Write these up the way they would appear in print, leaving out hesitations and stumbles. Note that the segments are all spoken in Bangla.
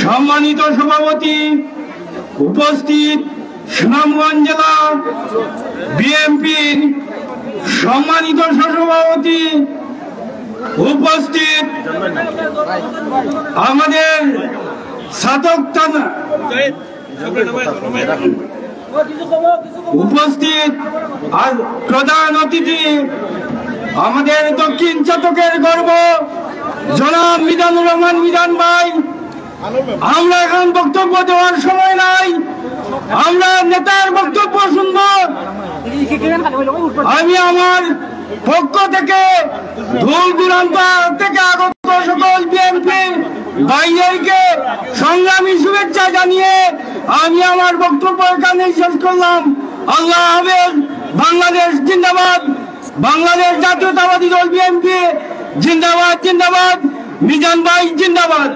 সম্মানিত সভাপতি, উপস্থিত সুনামগঞ্জ জেলা বিএনপির সম্মানিত সহসভাপতি, উপস্থিত আমাদের সাধক থানা উপস্থিত আর প্রধান অতিথি আমাদের দক্ষিণ চটকের গর্ব জনাব মিজানুর রহমান মিজান ভাই। আমরা এখন বক্তব্য দেওয়ার সময় নাই, আমরা নেতার বক্তব্য শুনব। আমি আমার পক্ষ থেকে দূর দূরান্ত থেকে আগত সকল বিএনপি ভাইদেরকে সংগ্রামী শুভেচ্ছা জানিয়ে আমি আমার বক্তব্য এখানে শেষ করলাম। আল্লাহ হাফেজ। বাংলাদেশ জিন্দাবাদ। বাংলাদেশ জাতীয়তাবাদী দল বিএনপি জিন্দাবাদ জিন্দাবাদ। মিজান ভাই জিন্দাবাদ।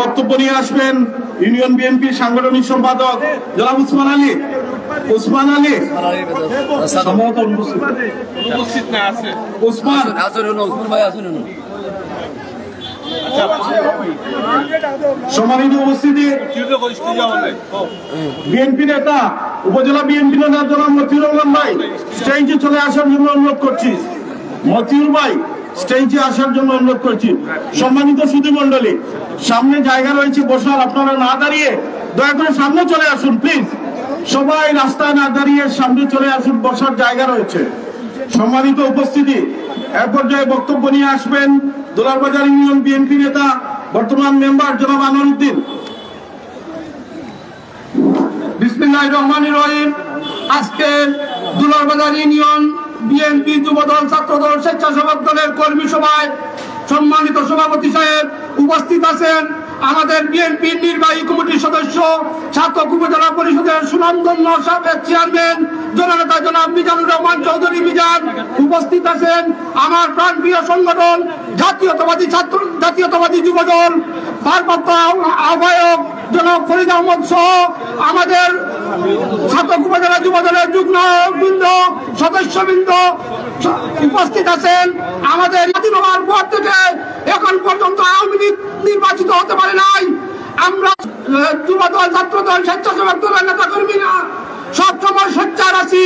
বক্তব্য নিয়ে আসবেন ইউনিয়ন বিএনপি সাংগঠনিক সম্পাদক জনাব উসমান আলী। উসমান আলী উসমান সম্মানিত উপস্থিতি, বিএনপি নেতা উপজেলা বিএনপি নেতা জনাব মতিউর রহমান ভাই স্টেজে চলে আসার জন্য অনুরোধ করছি। মতিউর ভাই স্টেজে আসার জন্য অনুরোধ করছি। সম্মানিত সুধী মন্ডলী, সামনে জায়গা রয়েছে বসার, আপনারা না দাঁড়িয়ে দয়া করে সামনে চলে আসুন প্লিজ। সবাই রাস্তায় না দাঁড়িয়ে সামনে চলে আসুন, বসার জায়গা রয়েছে। সম্মানিত উপস্থিতি, এ পর্যায়ে বক্তব্য নিয়ে আসবেন দোলারবাজার ইউনিয়ন বিএনপি নেতা বর্তমান মেম্বার জনাব আনোয়ারউদ্দিন। বিসমিল্লাহির রহমানির রহিম। আজকে দোলারবাজার ইউনিয়ন বিএনপি যুবদল ছাত্রদল স্বেচ্ছাসেবক দলের কর্মী সভায় সম্মানিত সভাপতি সাহেব উপস্থিত আছেন। আমাদের বিএনপির নির্বাহী কমিটির সদস্য, ছাত্র উপজেলা পরিষদের সুনামধন্য সাবেক চেয়ারম্যান জননেতা জনাব মিজানুর রহমান চৌধুরী মিজান উপস্থিত আছেন। আমার প্রাণপ্রিয় সংগঠন জাতীয়তাবাদী যুবদল ভারপ্রাপ্ত আহ্বায়ক জনাব ফরিদ আহমদ সহ আমাদের ছাত্র উপজেলা যুবদলের যুগ্ম বৃন্দ সদস্যবৃন্দ উপস্থিত আছেন। আমাদের স্বাধীন হওয়ার পর থেকে এখন পর্যন্ত আওয়ামী লীগ নির্বাচিত হতে পারে নাই। আমরা যুবদল ছাত্রদল স্বেচ্ছাসেবক দলের নেতা কর্মীরা সবসময় সোচ্চার আছি,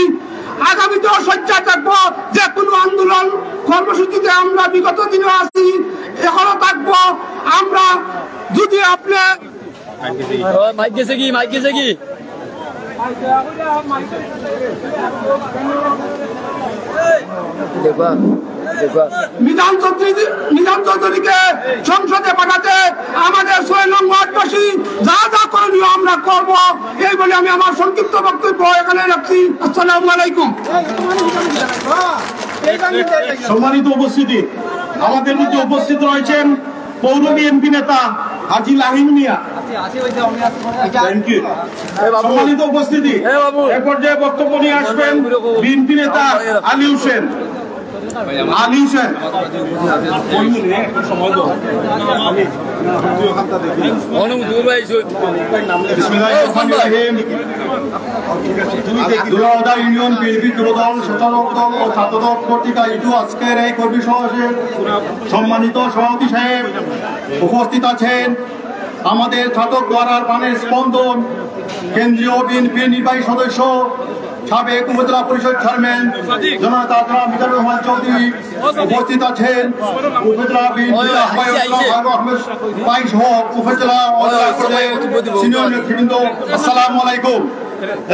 আগামীতেও সোচ্চার থাকবো। যে কোনো আন্দোলন কর্মসূচিতে আমরা বিগত দিনে আছি, এখনো থাকবো। আমরা যদি আপনি মাইক গেছে কি মিজান চৌধুরীকে সংসদে পাঠাতে আমাদের ৬ নং ওয়ার্ডবাসী যা যা করণীয় আমরা করব, এই বলে আমি আমার সংক্ষিপ্ত বক্তব্য এখানে রাখছি। আসসালামু আলাইকুম। সম্মানিত উপস্থিতি, আমাদের মধ্যে উপস্থিত রয়েছেন পৌর বিএনপি নেতা হাজি লাহিম মিয়া। সম্মানিত উপস্থিতি, এ পর্যায়ে বক্তব্য নিয়ে আসবেন বিএনপি নেতা আলী হোসেন। ইউনিয়ন বিএনপি যুবদল স্বেচ্ছাসেবক দল ও ছাত্রদল কর্তৃক আয়োজিত আজকের এই কর্মী সমাবেশে সম্মানিত সভাপতি সাহেব উপস্থিত আছেন। আমাদের ছাত্র দ্বারার প্রাণের স্পন্দন কেন্দ্রীয় বিএনপি নির্বাহী সদস্য সাবেক উপজেলা পরিষদ চেয়ারম্যান জননেতা জনাব মিজানুর রহমান চৌধুরী উপস্থিত আছেন। উপজেলা বিএনপি আহ্বায়ক আহমেদ ভাই সহ উপজেলা সিনিয়র নেতৃবৃন্দ, আসসালামু আলাইকুম।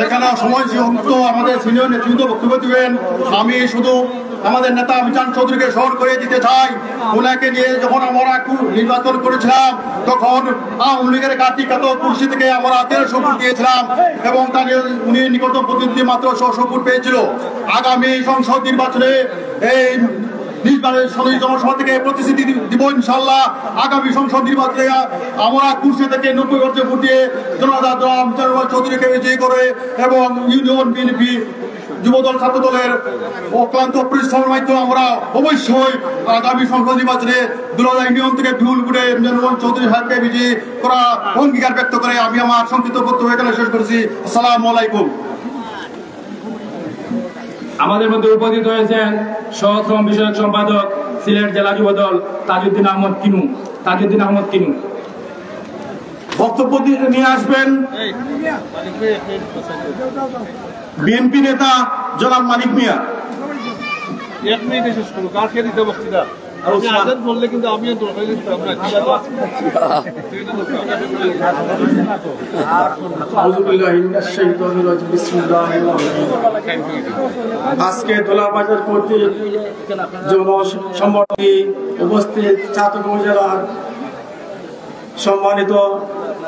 এখানে সময় যুক্ত আমাদের সিনিয়র নেতৃবৃন্দ বক্তব্য দিবেন। আমি শুধু আমাদের নেতা মিজান চৌধুরীকে স্মরণ করে দিতে চাই। ওনাকে নিয়ে যখন আমরা নির্বাচন করেছিলাম তখন আওয়ামী লীগের কার্তিকাত কুর্সি থেকে আমরা 1300 ভোট দিয়েছিলাম এবং তার উনি নিকট প্রতিনিধি মাত্র 600 ভোট পেয়েছিল। আগামী সংসদ নির্বাচনে এই জনসভা থেকে প্রতিশ্রুতি দিব ইনশাল্লাহ, আগামী সংসদ নির্বাচনে আমরা কুর্সি থেকে 90% ভোট দিয়ে জননেতা মিজানুর চৌধুরীকে বিজয়ী করে এবং ইউনিয়ন বিএনপি যুবদল ছাত্রদলের অক্লান্ত পরিশ্রমের মাধ্যমে আমরা অবশ্যই আগামী সংসদ নির্বাচনে দুলাদা ইউনিয়ন থেকে বিপুল ভোটে মিজানুর চৌধুরী সাহেবকে বিজয়ী করা অঙ্গীকার ব্যক্ত করে আমি আমার সংক্ষিপ্ত বক্তব্য এখানে শেষ করেছি। আসসালামু আলাইকুম। আমাদের মধ্যে উপস্থিত হয়েছেন সহশ্রম বিষয়ক সম্পাদক সিলেট জেলা যুবদল তাজউদ্দিন আহমদ কিনু। বক্তব্য নিয়ে আসবেন বিএনপি নেতা জনাব মানিক মিয়া। আজকে দোলাবাজার কর্তৃক জনসংগঠনে উপস্থিত ছাত্র উপজেলার সম্মানিত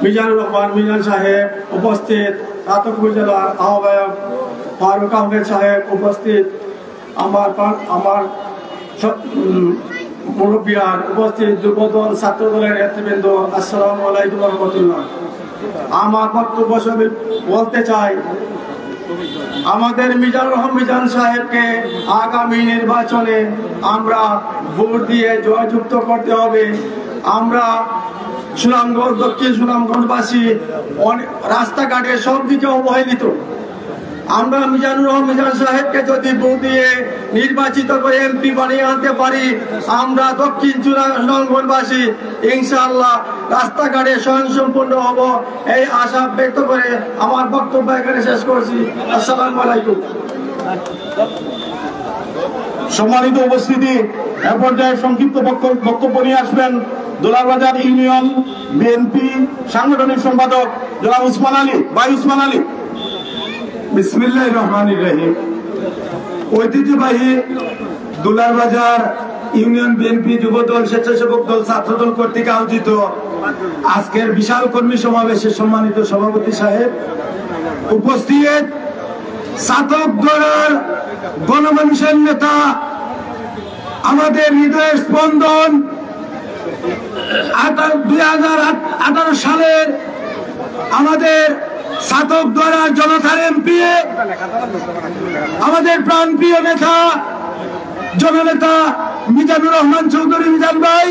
মিজানুর রহমান মিজান সাহেব উপস্থিত, ছাত্র উপজেলার আহ্বায়ক ফারুক আহমেদ সাহেব উপস্থিত, আমার মুরব্বিয়ান উপস্থিত, যুবদল ছাত্রদলের নেতৃবৃন্দ, আসসালামু আলাইকুম ওয়া রাহমাতুল্লাহ। আমার বক্তব্য সবে বলতে চাই, আমাদের মিজানুর রহমান মিজান সাহেবকে আগামী নির্বাচনে আমরা ভোট দিয়ে জয়যুক্ত করতে হবে। আমরা সুনামগঞ্জ, দক্ষিণ সুনামগঞ্জবাসী রাস্তাঘাটে সব দিকে অবহেলিত। আমরা মিজানুর রহমান মিজান সাহেবকে যদি ভোট দিয়ে নির্বাচিত করে এমপি বানিয়ে আনতে পারি, আমরা দক্ষিণ সুনামগঞ্জবাসী ইনশাআল্লাহ রাস্তাঘাটে স্বয়ংসম্পূর্ণ হব, এই আশা ব্যক্ত করে আমার বক্তব্য এখানে শেষ করছি। আসসালামু আলাইকুম। সম্মানিত উপস্থিতি, এ পর্যায়ে সংক্ষিপ্ত বক্তব্য নিয়ে আসবেন দোলাবাজার ইউনিয়ন বিএনপি সাংগঠনিক সম্পাদক জনাব উসমান আলী। ভাই উসমান আলী। বিসমিল্লাহির রহমানির রহিম। ঐতিহ্যবাহী দুলারবাজার ইউনিয়ন বিএনপি যুবদল, স্বেচ্ছাসেবক দল, ছাত্রদল কর্তৃক আয়োজিত আজকের বিশাল কর্মী সমাবেশে সম্মানিত সভাপতি সাহেব উপস্থিত, ছাত্র দলের গণমানুষের নেতা, আমাদের হৃদয়ের স্পন্দন, 2018 সালের আমাদের ছাতক দ্বারা জনতার এমপি, আমাদের প্রাণপ্রিয় নেতা জননেতা মিজানুর রহমান চৌধুরী মিজান ভাই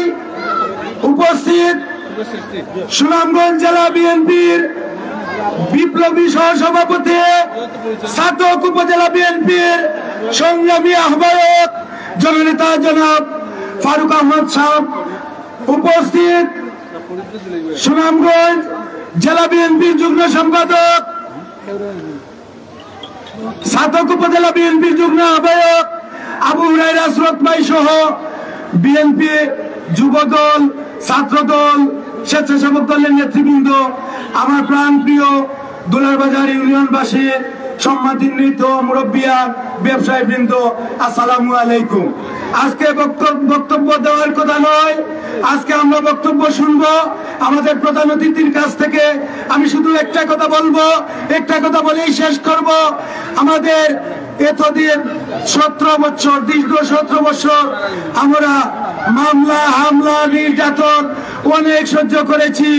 উপস্থিত, সুনামগঞ্জ জেলা বিএনপির বিপ্লবী সহসভাপতি, ছাতক উপজেলা বিএনপির সংগ্রামী আহ্বায়ক জননেতা জনাব ফারুক আহমদ সাহেব উপস্থিত, সুনামগঞ্জ জেলা বিএনপির যুগ্ম সম্পাদক, ছাতক উপজেলা বিএনপির যুগ্ম আহ্বায়ক আবু হুরায়রা আসরত ভাই সহ বিএনপি যুবদল, ছাত্রদল, স্বেচ্ছাসেবক দলের নেতৃবৃন্দ, আমার প্রাণপ্রিয় দুলারবাজার ইউনিয়নবাসী, সম্মানিত মুরব্বিয়ান, ব্যবসায়ী বৃন্দ, আসসালামু আলাইকুম। আজকে বক্তব্য দেওয়ার কথা নয়, আজকে আমরা বক্তব্য শুনবো আমাদের প্রধান অতিথির কাছ থেকে। আমি শুধু একটা কথা বলবো, একটা কথা বলেই শেষ করব। আমাদের এতদিন 17 বছর, দীর্ঘ 17 বছর আমরা মামলা, হামলা, নির্যাতন অনেক সহ্য করেছি।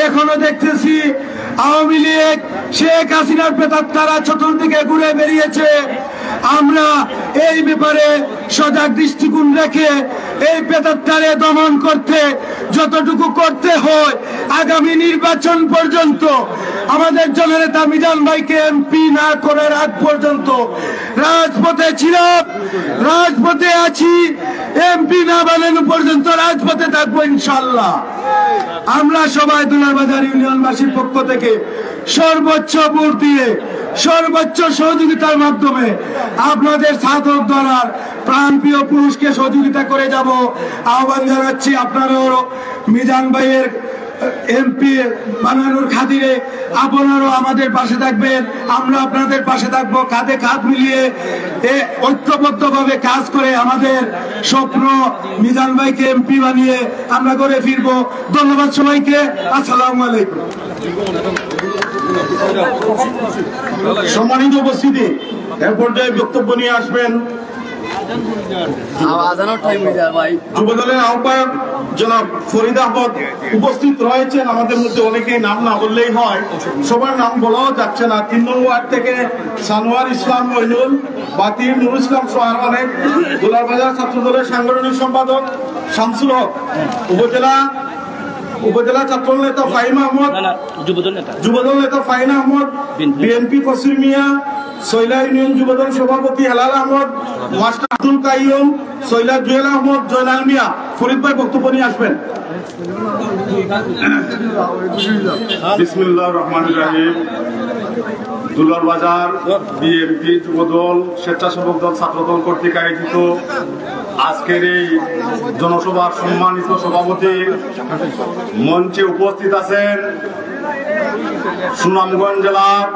এখনো দেখতেছি আওয়ামী লীগ, শেখ হাসিনার প্রেতাত্মারা চতুর্দিকে ঘুরে বেরিয়েছে। আমরা এই ব্যাপারে সজাগ দৃষ্টিকোণ রেখে এই প্রেতাত্মারে দমন করতে যতটুকু করতে হয়, আগামী নির্বাচন পর্যন্ত আমাদের জননেতা মিজান ভাইকে এমপি না করার আগ পর্যন্ত রাজপথে ছিলাম, রাজপথে আছি, এমপি না বানানো পর্যন্ত রাজপথে থাকবো ইনশাল্লাহ। আমরা সবাই দুলারবাজার ইউনিয়নবাসীর পক্ষ থেকে সর্বোচ্চ ভোট দিয়ে, সর্বোচ্চ সহযোগিতার মাধ্যমে আপনাদের ছাত্র দলার প্রাণপ্রিয় পুরুষকে সহযোগিতা করে যাব। আহ্বান জানাচ্ছি, আপনারাও মিজান ভাইয়ের এমপি বানানোর খাতিরে আপনারাও আমাদের পাশে থাকবেন, আমরা আপনাদের পাশে থাকবো। কাঁধে কাঁধ মিলিয়ে ঐক্যবদ্ধভাবে কাজ করে আমাদের স্বপ্ন মিজান ভাইকে এমপি বানিয়ে আমরা করে ফিরবো। ধন্যবাদ সবাইকে। আসসালামু আলাইকুম। সম্মানিত উপস্থিতি, এর পর্যায়ে বক্তব্য নিয়ে আসবেন যুবদলের আহ্বায়ক জনাব ফরিদ আহমদ। উপস্থিত রয়েছেন আমাদের মধ্যে অনেকেই, নাম না বললেই হয়, সবার নাম বলাও যাচ্ছে না। 3 নং ওয়ার্ড থেকে সানোয়ার ইসলাম মইনুল, বাতির নুর ইসলাম সোহার অনেক, দুলারবাজার ছাত্রদলের সাংগঠনিক সম্পাদক শামসুল হক, উপজেলা ছাত্রদল নেতা ফাহিম আহমদ, যুবদল নেতা ফাহিম আহমদ, বিএনপি ফসিল মিয়া, সৈলা ইউনিয়ন যুবদল সভাপতি হেলাল আহমদ, মাস্টার আব্দুল কাইয়ুম, সৈলা জুয়েল আহমদ, জয়নাল মিয়া, ফরিদ ভাই বক্তব্য নিয়ে আসবেন। বিসমিল্লাহির রহমানির রহিম। দুলার বাজার বিএনপি যুবদল, স্বেচ্ছাসেবক দল, ছাত্রদল কর্তৃক আয়োজিত আজকের এই জনসভার সম্মানিত সভাপতি, মঞ্চে উপস্থিত আছেন সুনামগঞ্জ জেলার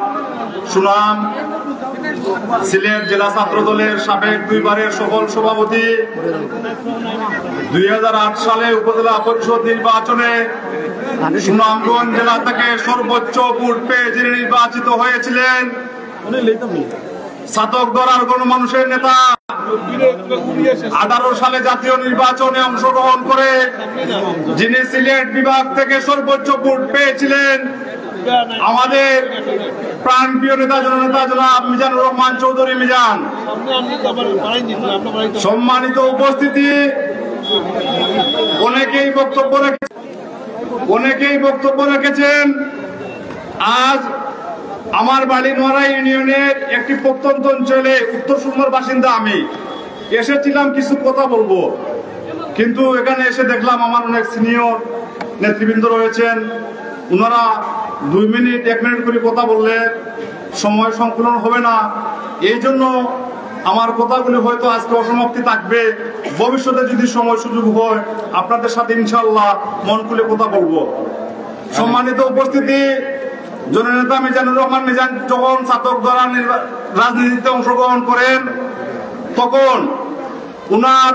সুনাম সিলেট জেলা ছাত্র দলের সাবেক দুইবারের সফল সভাপতি, 2008 সালে উপজেলা পরিষদ নির্বাচনে সুনামগঞ্জ জেলা থেকে সর্বোচ্চ ভোট পেয়ে যিনি নির্বাচিত হয়েছিলেন, ছাতক দরার গণমানুষের নেতা, 18 সালে জাতীয় নির্বাচনে অংশগ্রহণ করে যিনি সিলেট বিভাগ থেকে সর্বোচ্চ ভোট পেয়েছিলেন, আমাদের প্রাণপ্রিয় নেতা জননেতা জনাব মিজানুর রহমান চৌধুরী মিজান। সম্মানিত উপস্থিতি, অনেকেই বক্তব্য রেখেছেন। আজ আমার বাড়ি নোয়ারা ইউনিয়নের একটি প্রত্যন্ত অঞ্চলে উত্তর সুরমার বাসিন্দা আমি এসেছিলাম কিছু কথা বলবো, কিন্তু এখানে এসে দেখলাম আমার অনেক সিনিয়র নেতৃবৃন্দ রয়েছেন, ওনারা 2 মিনিট 1 মিনিট করে কথা বললে সময় সংকুলন হবে না। এই জন্য আমার কথাগুলি হয়তো আজকে অসমাপ্তি থাকবে, ভবিষ্যতে যদি সময় সুযোগ হয় আপনাদের সাথে ইনশাআল্লাহ মন খুলে কথা বলবো। সম্মানিত উপস্থিতি, জননেতা মিজানুর রহমান মিজান যখন ছাতক দ্বারা রাজনীতিতে অংশগ্রহণ করেন, তখন উনার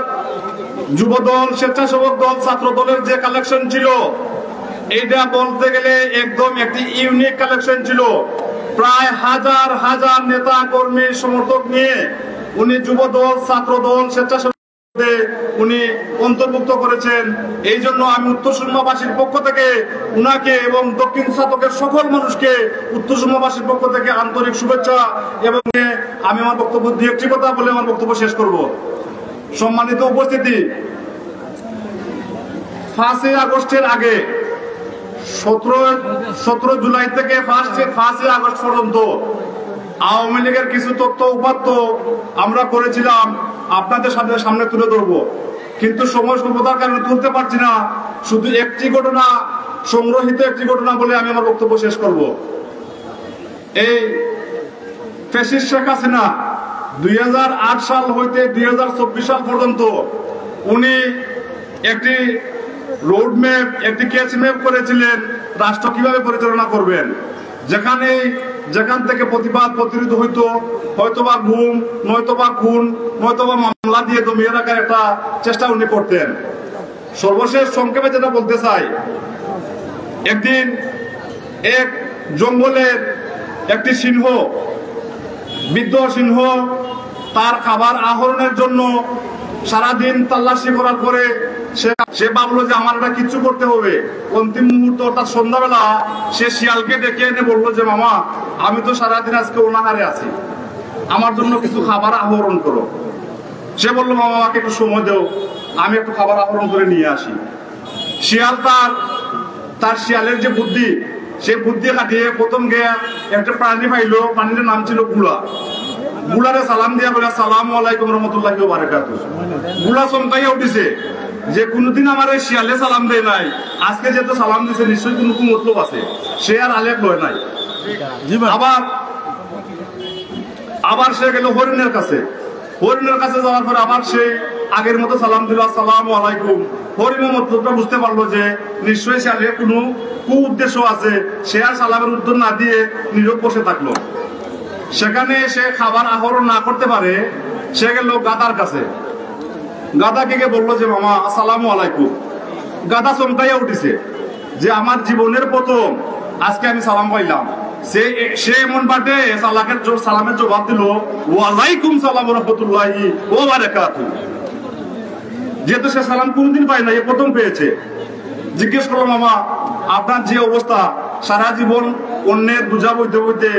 যুবদল, স্বেচ্ছাসেবক দল, ছাত্র দলের যে কালেকশন ছিল, এটা বলতে গেলে একদম একটি ইউনিক কালেকশন ছিল। প্রায় হাজার হাজার নেতা কর্মী সমর্থক নিয়ে উনি যুবদল, ছাত্র দল, স্বেচ্ছাসেবক উনি অন্তর্ভুক্ত করেছেন। এই জন্য আমি উত্তর সুরমাবাসীর পক্ষ থেকে উনাকে এবং দক্ষিণ ছাতকের সকল মানুষকে উত্তর সুরমাবাসীর পক্ষ থেকে আন্তরিক শুভেচ্ছা, এবং আমি আমার বক্তব্য দিয়ে একটি কথা বলে আমার বক্তব্য শেষ করব। সম্মানিত উপস্থিতি, 5 আগস্টের আগে 17 জুলাই থেকে 5 আগস্ট পর্যন্ত আওয়ামী লীগের কিছু তথ্য উপাত্ত আমরা করেছিলাম, আপনাদের সামনে তুলে ধরবো, কিন্তু সময় স্বল্পতার কারণে তুলতে পারছি না। শুধু একটি ঘটনা, সংগ্রহিত একটি ঘটনা বলে আমি আমার বক্তব্য শেষ করব। এই ফ্যাসিস্ট শেখ হাসিনা 2008 সাল হইতে 2024 সাল পর্যন্ত উনি একটি রোডম্যাপ, একটি ক্যাচ ম্যাপ করেছিলেন রাষ্ট্র কিভাবে পরিচালনা করবেন। যেখান থেকে প্রতিবাদ প্রতিরোধ হইতো, হয়তোবা গুম, নয়তোবা খুন, নয়তোবা মামলা দিয়ে দমিয়ে রাখার একটা চেষ্টা উনি করতেন। সর্বশেষ সংক্ষেপে যেটা বলতে চাই, একদিন এক জঙ্গলের একটি সিংহ, বৃদ্ধ সিংহ, তার খাবার আহরণের জন্য সারাদিন তাল্লাশি করার পরে সে ভাবলো যে আমার এটা কিচ্ছু করতে হবে। অন্তিম মুহূর্ত অর্থাৎ সন্ধ্যাবেলা সে শিয়ালকে ডেকে এনে বললো যে মামা, আমি তো সারাদিন আজকে অনাহারে আছি, আমার জন্য কিছু খাবার আহরণ করো। সে বললো মামা আমাকে একটু সময় দেও, আমি একটু খাবার আহরণ করে নিয়ে আসি। শিয়াল তার শিয়ালের যে বুদ্ধি, সে বুদ্ধি কাটিয়ে প্রথম গিয়ে একটা প্রাণী পাইলো, প্রাণীর নাম ছিল গুলা। গুলারে সালাম দিয়া বলে আসসালামু আলাইকুম রহমতুল্লাহি ওয়া বারাকাতুহু। গুলা চমকাইয়া উঠিছে যে কোনদিন আমার এই শিয়ালে সালাম দেয় নাই, আজকে যেহেতু সালাম দিছে নিশ্চয়ই কোনো মতলব আছে। সে আর আলেপ লয় নাই। আবার সে গেল হরিণের কাছে। হরিণের কাছে যাওয়ার পরে আবার সে আগের মতো সালাম দিল, আসসালামু আলাইকুম। হরিণের মতলবটা বুঝতে পারলো যে নিশ্চয়ই শিয়ালের কোনো উদ্দেশ্য আছে। সে আর সালামের উত্তর না দিয়ে নীরব বসে থাকলো। সেখানে সে খাবার আহরণ না করতে পারে, সে গেল গাদার কাছে। গাদাকে গিয়ে বললো যে মামা আসসালামু আলাইকুম। গাদা চমকাইয়া উঠিছে যে আমার জীবনের প্রথম আজকে আমি সালাম পাইলাম। সে এমন বাটে সালামের জবাব দিল ওয়ালাইকুম সালাম রাহমাতুল্লাহি ওয়া বারাকাতুহু। যেহেতু সে সালাম কোনদিন পায় না, এ প্রথম পেয়েছে। জিজ্ঞেস করলো মামা আপনার যে অবস্থা, সারা জীবন অন্যের বোঝা বইতে বইতে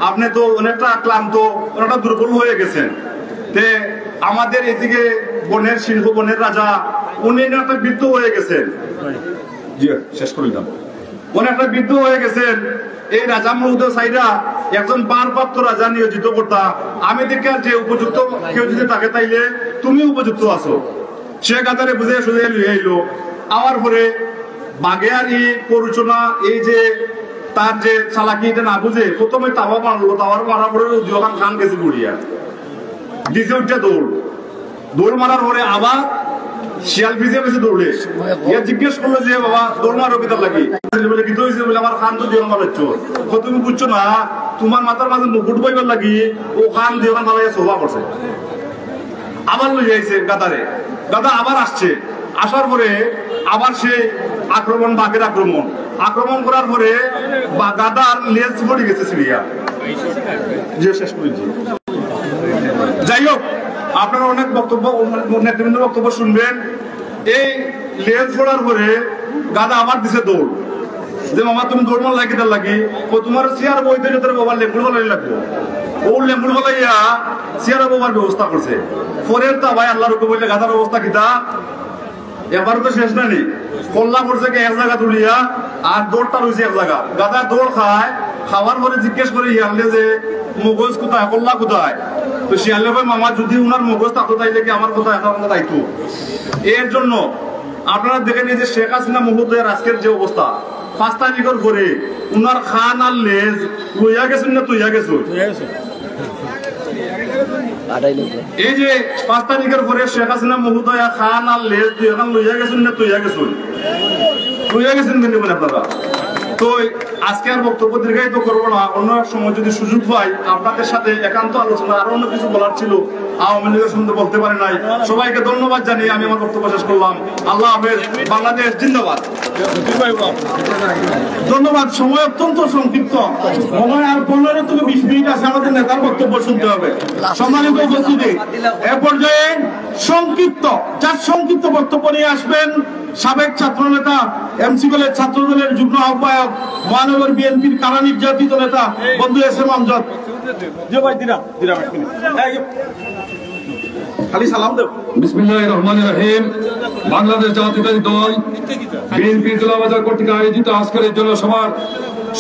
আপনি তো অনেকটা ক্লান্ত, অনেকটা দুর্বল হয়ে গেছেন। তে আমাদের এদিকে বনের সিংহ, বনের রাজা, উনি একটা বৃদ্ধ হয়ে গেছেন। জি শেষ করে দিলাম। অনেকটা বৃদ্ধ হয়ে গেছেন। এই রাজা মহোদয় সাইরা একজন পারপ্রাপ্ত রাজা নিয়োজিত করতা। আমি দেখে যে উপযুক্ত কেউ যদি থাকে তাইলে তুমি উপযুক্ত আছো। সে গাদারে বুঝে সুঝে লুয়ে আইলো। আওয়ার পরে বাঘে আর এই প্ররোচনা, এই যে তার যে চালাকি এটা না বুঝে প্রথমে তাওয়া মারলো। তাওয়ার মারার পরে উদ্যোগান খান গেছে গুড়িয়া দিছে উঠে দৌড় মারার পরে আবার শিয়াল ভিজে গেছে দৌড়ে। ইয়া জিজ্ঞেস করলো যে বাবা দৌড় মারো কিতাব লাগি বলে কি হয়েছে বলে আমার খান তো দিয়ে মারাচ্ছ। তুমি বুঝছো না তোমার মাথার মাঝে মুকুট বইবার লাগি ও খান দিয়ে মারাইয়া শোভা করছে। আবার লই যাইছে গাদারে। গাদা আবার আসছে। আসার পরে আবার সে আক্রমণ, বাঘের আক্রমণ করার পরে গাদার লেজ পড়ে গেছে সিরিয়া যে শেষ করেছি। যাই হোক, আপনারা অনেক বক্তব্য, নেতৃবৃন্দ বক্তব্য শুনবেন। এই লেজ পড়ার পরে গাদা আবার দিছে দৌড়, যে মামা তুমি দৌড় মার লাগি তার লাগি তোমার চেয়ার বইতে তোর বাবার লেম্বুর ফলাই লাগবো। ও লেম্বুর ফলাইয়া চেয়ার বাবার ব্যবস্থা করছে। পরের তা ভাই আল্লাহর হুকুম বললে গাদার অবস্থা কিতা এবার তো শেষ নানি। কল্লা পড়ছে এক জায়গা তুলিয়া আর দৌড়টা রয়েছে এক জায়গা। গাদা দৌড় খায়, খাওয়ার পরে জিজ্ঞেস করে শিয়ালে যে মগজ কোথায়, কল্লা কোথায়? তো শিয়ালে ভাই মামা যদি উনার মগজ থাকতো তাইলে কি আমার কোথায় এখন দায়িত্ব। এর জন্য আপনারা দেখেন যে শেখ হাসিনা মহোদয়ের আজকের যে অবস্থা, 5 তারিখের পরে উনার খান আর লেজ লইয়া গেছেন না তুইয়া গেছো। এই যে 5 তারিখের পরে শেখ হাসিনা মহোদয়া খান আর লেজ তুই এখন লইয়া গেছেন না তুইয়া গেছেন কিন্তু আপনারা। তো আজকে আর বক্তব্য দীর্ঘায়িত করবো না, অন্য এক সময় যদি সুযোগ পাই আপনাদের সাথে একান্ত আলোচনা আরো অন্য কিছু বলার ছিল, আওয়ামী লীগের শুনতে বলতে পারে নাই। সবাইকে ধন্যবাদ জানিয়ে আমি আমার বক্তব্য শেষ করলাম। আল্লাহ হাফেজ, বাংলাদেশ জিন্দাবাদ। ধন্যবাদ। সময় অত্যন্ত সংক্ষিপ্ত, মনে হয় আর 15 থেকে 20 মিনিট আছে আমাদের নেতার বক্তব্য শুনতে হবে। সম্মানিত উপস্থিতি, এ পর্যায়ে যার সংক্ষিপ্ত বক্তব্য নিয়ে আসবেন সাবেক ছাত্রনেতা, এমসি কলেজ ছাত্রদলের যুগ্ম আহ্বায়ক, মহানগর বিএনপির কারা নির্যাতিত নেতা বন্ধু এস এম আমজাদ। খালি সালাম দেব। বিসমিল্লাহির রহমানির রহিম। বাংলাদেশ জাতীয়তাবাদী দল বিএনপি জেলাবাজার কর্তৃক আয়োজিত আজকের এই জনসভার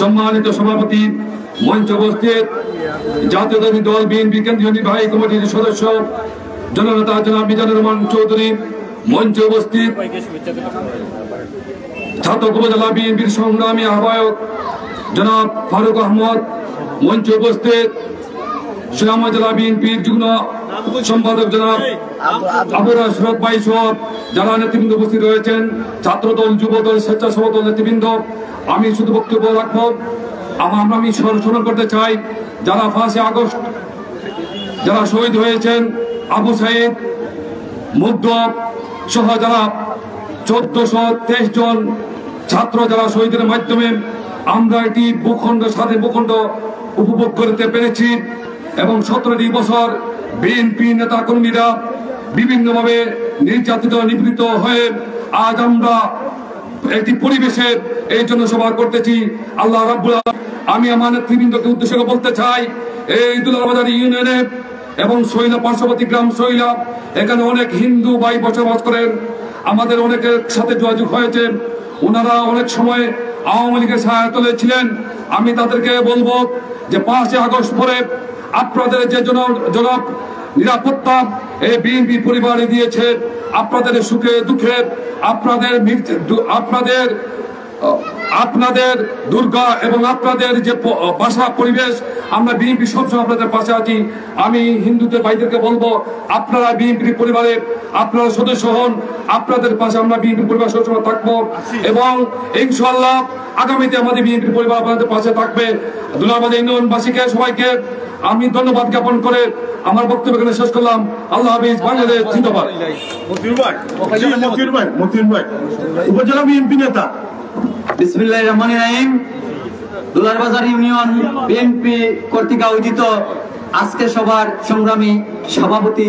সম্মানিত সভাপতি, মঞ্চ উপস্থিত জাতীয়তাবাদী দল বিএনপি কেন্দ্রীয় নির্বাহী কমিটির সদস্য জননেতা জনাব মিজানুর রহমান চৌধুরী, মঞ্চে উপস্থিত ছাত্র উপজেলা বিএনপির সংগ্রামী আহ্বায়ক জনাব ফারুক আহমদ, মঞ্চে উপস্থিত সুনামগঞ্জ জেলা বিএনপির যুগ্ম সম্পাদক জনাব আবুল আশরাফ ভাই সহ যারা নেতৃবৃন্দ উপস্থিত রয়েছেন, ছাত্রদল, যুবদল, স্বেচ্ছাসেবক দল নেতৃবৃন্দ। আমি শুধু বক্তব্য রাখবো, আমি স্মরণ করতে চাই যারা 5 আগস্ট যারা শহীদ হয়েছেন, আবু সাইদ, মুগ্ধ সহ যারা 1423 জন ছাত্র যারা শহীদের মাধ্যমে আমরা এটি স্বাধীন ভূখণ্ড উপভোগ করতে পেরেছি। এবং 17টি বছর বিএনপি নেতা কর্মীরা বিভিন্নভাবে নির্যাতিত, নিপীড়িত হয়ে আজ আমরা একটি পরিবেশে এই জন্য সভা করতেছি। আল্লাহ রাব্বুল আলামিন, আমি আমার নেতৃবৃন্দকে উদ্দেশ্য করে বলতে চাই, এই দুলালবাজার ইউনিয়নে এবং শৈলা পার্শ্ববর্তী গ্রাম শৈলা, এখানে অনেক হিন্দু ভাই বসবাস করেন। আমাদের অনেকের সাথে যোগাযোগ হয়েছে, ওনারা অনেক সময় আওয়ামী লীগের ছায়াতলে ছিলেন। আমি তাদেরকে বলবো যে 5 আগস্ট পরে আপনাদের যে জনক নিরাপত্তা এই বিএনপি পরিবারে দিয়েছে, আপনাদের সুখে দুঃখে, আপনাদের দুর্গা এবং আপনাদের যে বাসা পরিবেশ, আমরা বিএনপি সবসময় আপনাদের পাশে আছি। আমি হিন্দুদের ভাইদেরকে বলবো, আপনারা বিএনপি পরিবারের আপনারা সদস্য হন, আপনাদের পাশে আমরা বিএনপি পরিবার সবসময় থাকবো এবং ইনশাআল্লাহ আগামীতে আমাদের বিএনপি পরিবার আপনাদের পাশে থাকবে। দুলালবাজার ইউনিয়নবাসীকে সবাইকে আমি ধন্যবাদ জ্ঞাপন করে আমার বক্তব্য এখানে শেষ করলাম। আল্লাহ হাফেজ, বাংলাদেশ জিন্দাবাদ। উপজেলা বিএনপি নেতা। বিসমিল্লাহির রহমানির রহিম। দুলালবাজার ইউনিয়ন বিএনপি কর্তৃক আয়োজিত আজকে সভার সংগ্রামী সভাপতি,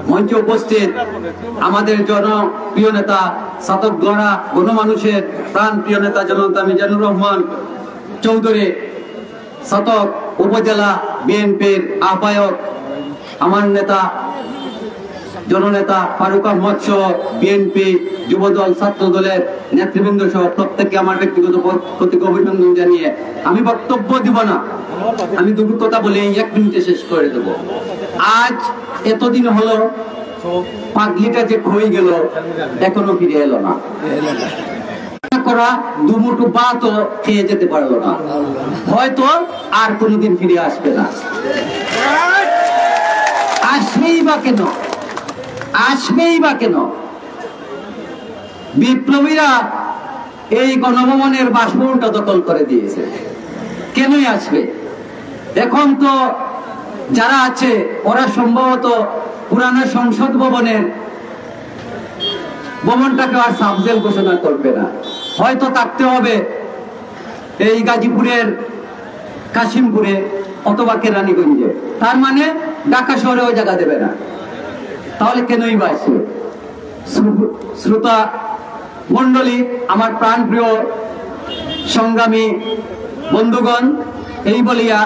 মঞ্চে উপস্থিত আমাদের জনপ্রিয় নেতা, ছাত্র গণা গণমানুষের প্রাণ প্রিয় নেতা জনতা মিজানুর রহমান চৌধুরী, শতক উপজেলা বিএনপির আহ্বায়ক, আমার নেতা জননেতা ফারুক আহমদ সহ বিএনপি যুবদল ছাত্র দলের নেতৃবৃন্দ সহ প্রত্যেককে আমার ব্যক্তিগত পক্ষ থেকে অভিনন্দন জানিয়ে আমি বক্তব্য দিব না, আমি দুটো কথা বলে 1 মিনিটে শেষ করে দেব। আজ এতদিন হলো পাগলিটা যে হয়ে গেল এখনো ফিরে এলো না, করা দুমুঠো ভাতও খেয়ে যেতে পারলো না, হয়তো আর কোনোদিন ফিরে আসবে না। আসবেই বা কেন? বিপ্লবীরা এই গণভবনের বাসভবনটা দখল করে দিয়েছে, কেনই আসবে? এখন তো যারা আছে ওরা সম্ভবত পুরানো সংসদ ভবনটাকে আর সাবজেল ঘোষণা করবে না, হয়তো থাকতে হবে এই গাজীপুরের কাশিমপুরে অথবা কেরানীগঞ্জে, তার মানে ঢাকা শহরেও জায়গা দেবে না। তাহলে কেনই বা আসবে? শ্রোতা মন্ডলী, আমার প্রাণপ্রিয় সংগ্রামী বন্ধুগণ, এই বলিয়া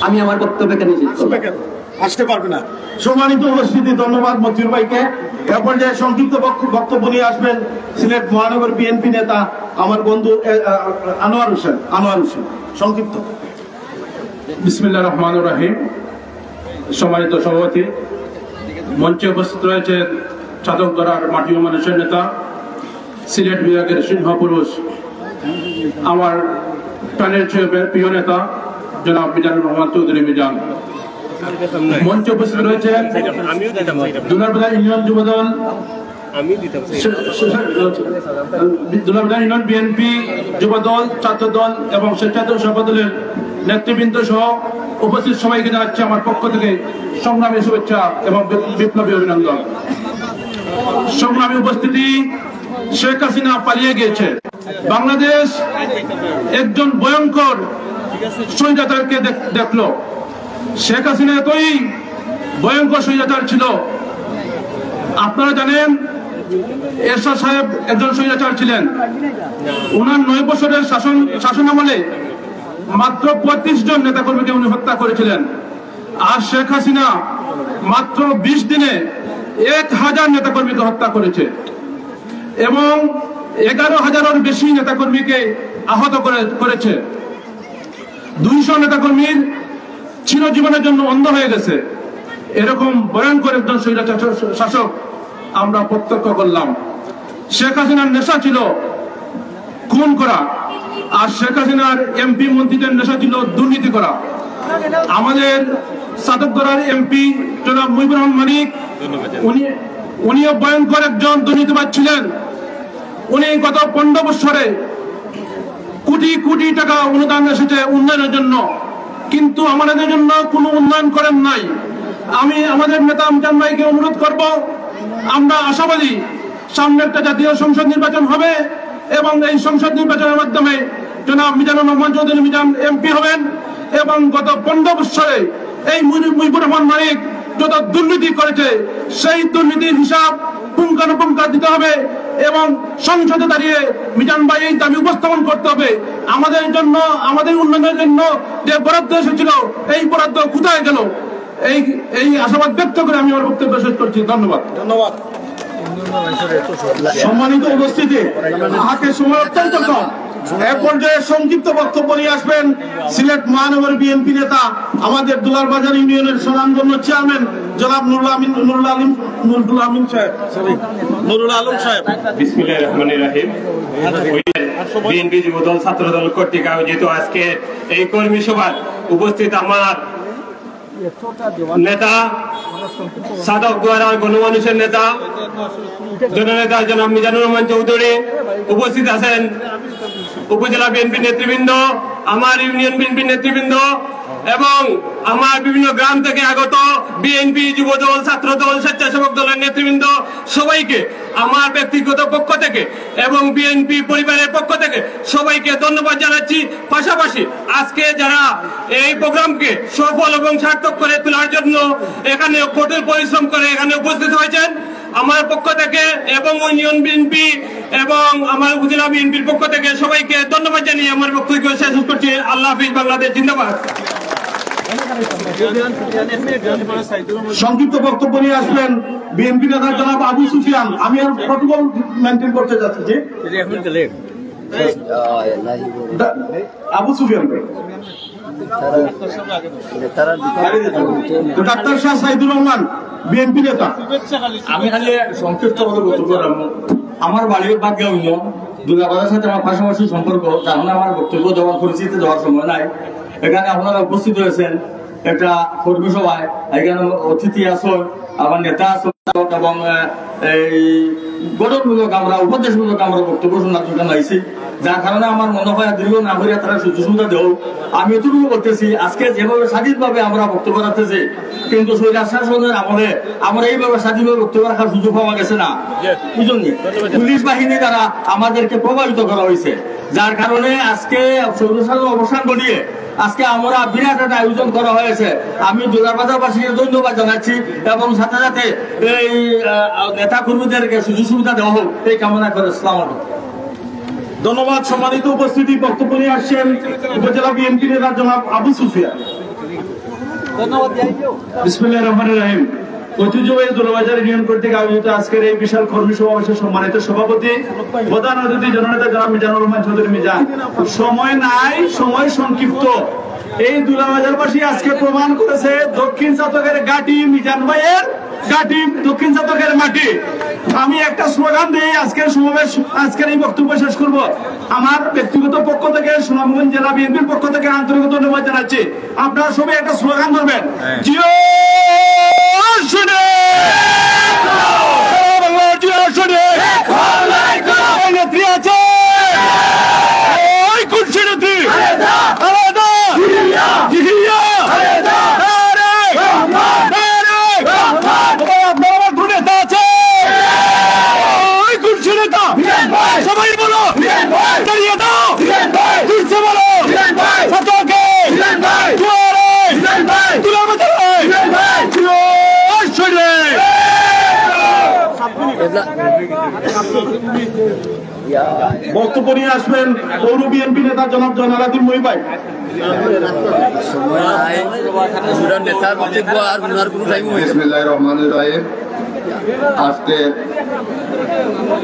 আমি আমার বক্তব্য এখানে শেষ করলাম। আসতে পারবে না। সম্মানিত উপস্থিতি, ধন্যবাদ মতিউর ভাইকে। এরপর যে সংক্ষিপ্ত বক্তব্য নিয়ে আসবেন সিলেট মহানগর বিএনপি নেতা আমার বন্ধু আনোয়ার হোসেন। সংক্ষিপ্ত। বিসমিল্লাহির রহমানির রহিম। সম্মানিত সভাপতি, মঞ্চে উপস্থিত রয়েছেন চাতকগড়ার মাটি ও মানুষের নেতা, সিলেট বিভাগের সিংহ পুরুষ, আমার প্রাণের চেয়ে প্রিয় নেতা জনাব মিজানুর রহমান চৌধুরী মিজান। মঞ্চে উপস্থিত রয়েছেন Dularbazar union Jubodal, Dularbazar union BNP Jubodal, Chhatradal এবং স্বেচ্ছাসেবক সভাদলের নেতৃবৃন্দ সহ উপস্থিত সবাইকে জানাচ্ছি আমার পক্ষ থেকে সংগ্রামী শুভেচ্ছা এবং বিপ্লবী অভিনন্দন। সংগ্রামী উপস্থিতি, শেখ হাসিনা পালিয়ে গিয়েছে। বাংলাদেশ একজন ভয়ঙ্কর স্বৈরাচারকে দেখলো। শেখ হাসিনা এতই ভয়ঙ্কর স্বৈরাচার ছিল, আপনারা জানেন এরশাদ সাহেব একজন স্বৈরাচার ছিলেন। উনার 9 বছরের শাসন আমলে মাত্র 35 জন নেতাকর্মীকে উনি হত্যা করেছিলেন। আর শেখ হাসিনা মাত্র 20 দিনে 1000 নেতাকর্মীকে হত্যা করেছে এবং 11,000-এর বেশি নেতাকর্মীকে আহত করেছে। 200 নেতাকর্মীর চিরজীবনের জন্য অন্ধ হয়ে গেছে। এরকম ভয়ঙ্কর একজন স্বৈরাচার শাসক আমরা প্রত্যক্ষ করলাম। শেখ হাসিনার নেশা ছিল খুন করা, আর শেখ হাসিনার এমপি মন্ত্রীদের নেশা ছিল দুর্নীতি করা। আমাদের চাতকগড়ার এমপি জনাব মুজিবুর রহমান মানিক, উনিও ভয়ঙ্কর একজন দুর্নীতিবাজ ছিলেন। উনি গত 15 বছরে কোটি কোটি টাকা অনুদান এসেছে উন্নয়নের জন্য, কিন্তু আমাদের জন্য কোনো উন্নয়ন করেন নাই। আমি আমাদের নেতা মিজান ভাইকে অনুরোধ করব, আমরা আশাবাদী সামনে একটা জাতীয় সংসদ নির্বাচন হবে এবং এই সংসদ নির্বাচনের মাধ্যমে জনাব মিজানুর রহমান চৌধুরী মিজান এমপি হবেন এবং গত 15 বছরে এই মুজিবুর রহমান মানিক যত দুর্নীতি করেছে সেই দুর্নীতির হিসাব পুঙ্খানুপুঙ্খ দিতে হবে এবং সংসদে দাঁড়িয়ে মিজান ভাই এই দাবি উপস্থাপন করতে হবে। আমাদের জন্য, আমাদের উন্নয়নের জন্য যে বরাদ্দ এসেছিল এই বরাদ্দ কোথায় গেল? এই আশাবাদ ব্যক্ত করে আমি আমার বক্তব্য শেষ করছি। ধন্যবাদ। সম্মানিত উপস্থিতি, হাতে সময় অত্যন্ত কম। এক পর্যায়ে সংক্ষিপ্ত বক্তব্য নিয়ে আসবেন সিলেট মহানগর বিএনপি নেতা আমাদের দুলারবাজার ইউনিয়নের স্বনামধন্য চেয়ারম্যান জনাব নুরুল আলম সাহেব। বিসমিল্লাহির রহমানির রহিম। বিএনপি যুবদল ছাত্রদল কর্তৃক আয়োজিত আজকে এই কর্মী সভায় উপস্থিত আমার নেতা, চাতকগড়ার গণমানুষের নেতা, জননেতা জনাব মিজানুর রহমান চৌধুরী, উপস্থিত আছেন উপজেলা বিএনপি নেতৃবৃন্দ, আমার ইউনিয়ন বিএনপি নেতৃবৃন্দ এবং আমার বিভিন্ন গ্রাম থেকে আগত বিএনপি যুবদল, ছাত্রদল, স্বেচ্ছাসেবক দলের নেতৃবৃন্দ, সবাইকে আমার ব্যক্তিগত পক্ষ থেকে এবং বিএনপি পরিবারের পক্ষ থেকে সবাইকে ধন্যবাদ জানাচ্ছি। পাশাপাশি আজকে যারা এই প্রোগ্রামকে সফল এবং সার্থক করে তোলার জন্য এখানে কঠোর পরিশ্রম করে এখানে উপস্থিত হয়েছেন, আমার পক্ষ থেকে এবং ইউনিয়ন বিএনপি এবং আমার উপজেলা বিএনপির পক্ষ থেকে সবাইকে ধন্যবাদ জানিয়ে আমার বক্তব্য শেষ করছি। আল্লাহ হাফিজ, বাংলাদেশ জিন্দাবাদ। সংক্ষিপ্ত বক্তব্য নিয়ে আসবেন বিএনপি নেতা জনাব আবু সুফিয়ান। আমি আর প্রটোকল মেনটেন করতে যাচ্ছি। আবু সুফিয়ান ডাক্তার শাহ সাইদুর রহমান বিএনপি নেতা। আমি খালি সংক্ষিপ্ত বক্তব্য রাখবো। আমার বাড়ির ভাগ্য হইল দুর্গাবাজার সাথে আমার পাশাপাশি সম্পর্ক, তাহলে আমার বক্তব্য দেওয়ার পরিচিতি দেওয়ার সময় নাই। এখানে আপনারা উপস্থিত হয়েছেন একটা কর্মী সভায়, এখানে অতিথি আসন, আমার নেতা আসন এবং এই গঠনমূলক আমরা উপদেশমূলক আমরা বক্তব্য শোনার জন্য আইছি, যার কারণে আমার মনে হয় দীর্ঘ না হইয়া তারা সুযোগ সুবিধা দেও। আমি এতটুকু করতেছি, আজকে যেভাবে স্বাধীনভাবে আমরা বক্তব্য রাখতেছি, কিন্তু শৈলাস শাসনের আমলে আমরা এইভাবে স্বাধীনভাবে বক্তব্য রাখার সুযোগ পাওয়া গেছে না। এই জন্য পুলিশ বাহিনী দ্বারা আমাদেরকে প্রভাবিত করা হয়েছে, যার কারণে আজকে স্বৈরশাসন অবসান ঘটিয়ে আজকে আমরা বিরাট একটা আয়োজন করা হয়েছে। আমি দুর্গাবাজারবাসীকে ধন্যবাদ জানাচ্ছি এবং সাথে সাথে এই নেতা কর্মীদেরকে সুযোগ সুবিধা দেওয়া হোক এই কামনা করে। আসসালামু আলাইকুম। ধন্যবাদ। সম্মানিত উপস্থিতি, বক্তব্য নিয়ে আসছেন উপজেলা বিএনপি নেতা জনাব আবু সুফিয়ান। বিসমিল্লাহির রহমানির রহিম। ঐতিহ্যবাহী দুলাবাজার ইউনিয়ন কর্তৃক আয়োজিত আজকের এই বিশাল কর্মী সমাবেশের সম্মানিত সভাপতি প্রধান অতিথি জননেতা জনাব মিজানুর রহমান চৌধুরী মিজান। সময় নাই, সময় সংক্ষিপ্ত। এই দুলাবাজারবাসী আজকে প্রমাণ করেছে দক্ষিণ চাতকের গাটি মিজান ভাইয়ের গাটি, দক্ষিণ চাতকের মাটি। আমি একটা স্লোগান দিয়ে আজকের সমাবেশ, আজকের এই বক্তব্য শেষ করব। আমার ব্যক্তিগত পক্ষ থেকে, সুনামগঞ্জ জেলা বিএনপির পক্ষ থেকে আন্তরিক ধন্যবাদ জানাচ্ছি। আপনারা সবাই একটা স্লোগান ধরবেন, জিও নেত্রী আছে সবাই বলো দাঁড়িয়ে দাও, বলো বক্তব্য নিয়ে আসবেন পৌর বিএনপি নেতা জনাব জয়নালাদিন মই ভাই। বিসমিল্লাহির রহমানির রহিম। আজকে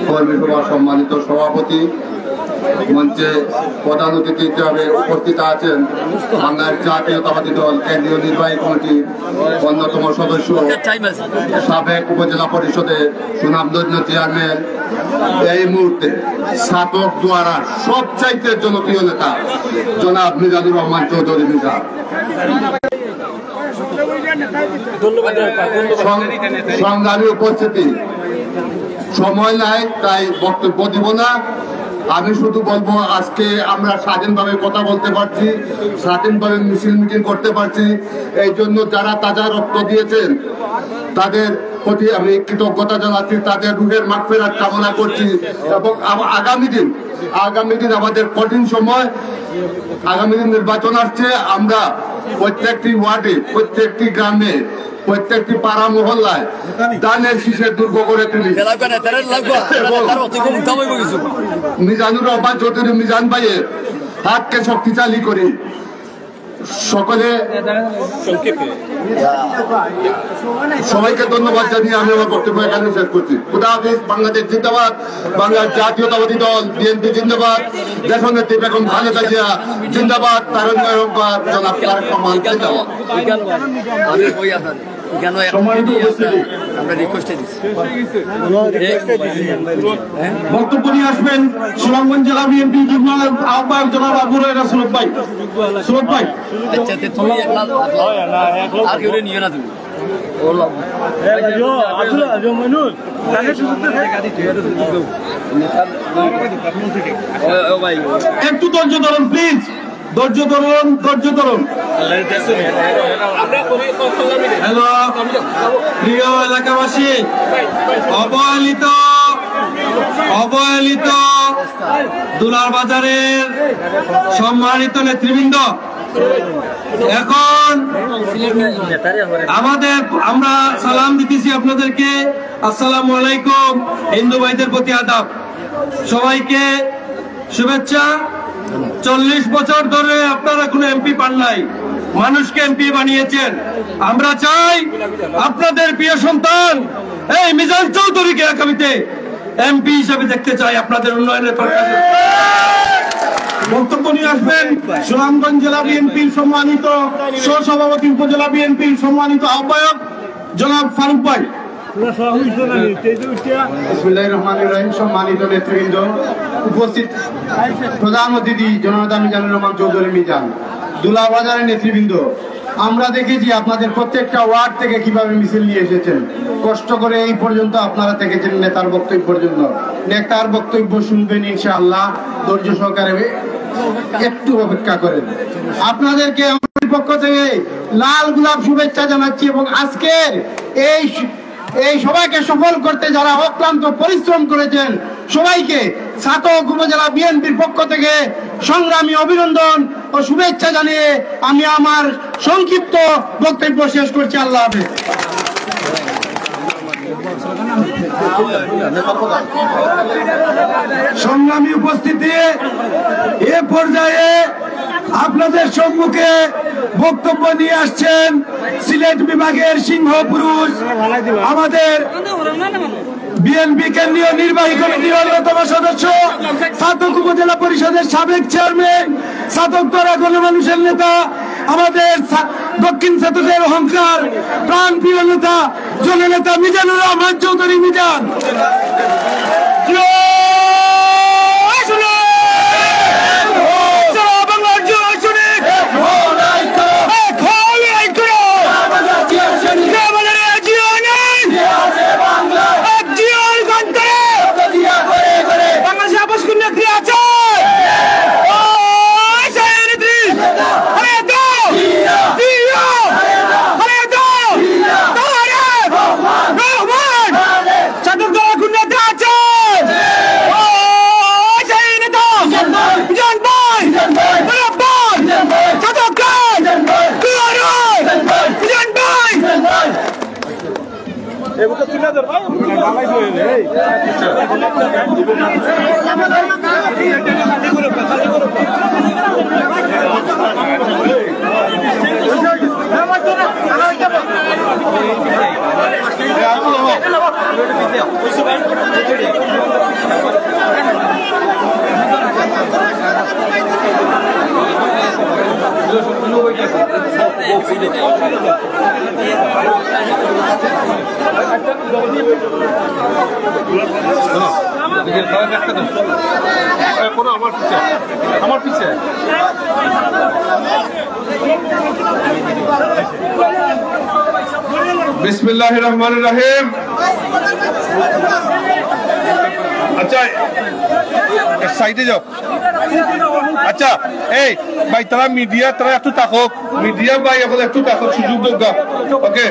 কর্মী সভার সম্মানিত সভাপতি, মঞ্চে প্রধান অতিথি হিসাবে উপস্থিত আছেন বাংলার জাতীয়তাবাদী দল কেন্দ্রীয় নির্বাহী কমিটির অন্যতম সদস্য, সাবেক উপজেলা পরিষদের সুনামধন্য চেয়ারম্যান, এই মুহূর্তে ছাতক দুয়ারার সবচাইতে জনপ্রিয় নেতা জনাব মিজানুর রহমান চৌধুরী মিজান। সংগ্রামী উপস্থিতি, সময় নাই তাই বক্তব্য দিব না। আমি শুধু বলবো, আজকে আমরা স্বাধীনভাবে কথা বলতে পারছি, স্বাধীনভাবে মিছিল মিটিং করতে পারছি, এই জন্য যারা তাজা রক্ত দিয়েছেন তাদের প্রতি আমি কৃতজ্ঞতা জানাচ্ছি, তাদের রুহের মাগফিরাত কামনা করছি। এবং আগামী দিন আমাদের কঠিন সময়, আগামী দিন নির্বাচন আসছে, আমরা প্রত্যেকটি ওয়ার্ডে, প্রত্যেকটি গ্রামে, প্রত্যেকটি পাড়া মহল্লায় দানের শীষের দুর্গ করে তুলি। মিজানুর রহমান চৌধুরী মিজান ভাইয়ের হাতকে শক্তিশালী করি। সকলে সবাইকে ধন্যবাদ জানিয়ে আমি আমার বক্তব্য এখানে শেষ করছি। খুদা হাফিজ। বাংলাদেশ জিন্দাবাদ, বাংলার জাতীয়তাবাদী দল বিএনপি জিন্দাবাদ, দেশনেত্রী বেগম খালেদা জিয়া জিন্দাবাদ, তারুণ্য জনাব তারেক রহমান জিন্দাবাদ। বক্তব্য নিয়ে আসবেন সুনামগঞ্জ জেলা বিএনপি যুগ্ম আহ্বায়ক জনাব আবুল সুরত ভাই। সুরত ভাই, একটু ধৈর্য ধরুন প্লিজ, ধৈর্য ধরুন, ধৈর্য ধরুন। হ্যালো প্রিয় এলাকাবাসী, অবহেলিত দুলার বাজারের সম্মানিত নেতৃবৃন্দ, এখন আমরা সালাম দিতেছি আপনাদেরকে। আসসালামু আলাইকুম। হিন্দু ভাইদের প্রতি আদাব, সবাইকে শুভেচ্ছা 40 বছর ধরে আপনারা কোনো এমপি পান নাই, মানুষকে এমপি বানিয়েছেন। আমরা চাই আপনাদের প্রিয় সন্তান এই মিজান চৌধুরীকে আগামীতে এমপি হিসেবে দেখতে চাই আপনাদের উন্নয়নের পক্ষে। বক্তব্য নিয়ে আসবেন সুনামগঞ্জ জেলা বিএনপির সম্মানিত সহসভাপতি, উপজেলা বিএনপির সম্মানিত আহ্বায়ক জনাব ফারুক ভাই। বিসমিল্লাহির রহমানির রহিম। সম্মানিত নেতৃবৃন্দ, উপস্থিত প্রধান অতিথি জননেতা মিজানুর রহমান চৌধুরী মিজান, দুলাবাজারের নেতৃবৃন্দ, আমরা দেখেছি আপনাদের প্রত্যেকটা ওয়ার্ড থেকে কিভাবে মিছিল নিয়ে এসেছেন, কষ্ট করে এই পর্যন্ত আপনারা থেকেছেন নেতার বক্তব্য পর্যন্ত। নেতার বক্তব্য শুনবেন ইনশাআল্লাহ, ধৈর্য সহকারে একটু অপেক্ষা করেন। আপনাদেরকে আমার পক্ষ থেকে লাল গোলাপ শুভেচ্ছা জানাচ্ছি এবং আজকের এই সবাইকে সফল করতে যারা অক্লান্ত পরিশ্রম করেছেন সবাইকে ছাতক উপজেলা বিএনপির পক্ষ থেকে সংগ্রামী অভিনন্দন ও শুভেচ্ছা জানিয়ে আমি আমার সংক্ষিপ্ত বক্তব্য শেষ করছি। আল্লাহ হাফেজ। সংগ্রামী উপস্থিতি, এ পর্যায়ে আপনাদের সম্মুখে বক্তব্য নিয়ে আসছেন সিলেট বিভাগের সিংহ পুরুষ, আমাদের বিএনপি কেন্দ্রীয় নির্বাহী কমিটির অন্যতম সদস্য, ছাতক উপজেলা পরিষদের সাবেক চেয়ারম্যান, ছাতক তরা গণমানুষের নেতা, আমাদের দক্ষিণ ছাতকের অহংকার, প্রাণ প্রিয় নেতা জননেতা মিজানুর রহমান চৌধুরী মিজান। আমার পিছে বিসমিল্লাহির রহমানির রহিম। আচ্ছা সাইডে যাও। আচ্ছা এই ভাই তারা মিডিয়া, তারা একটু তাকক, মিডিয়া ভাই এখন একটু তাকক, সুযোগ দরকার। ওকে,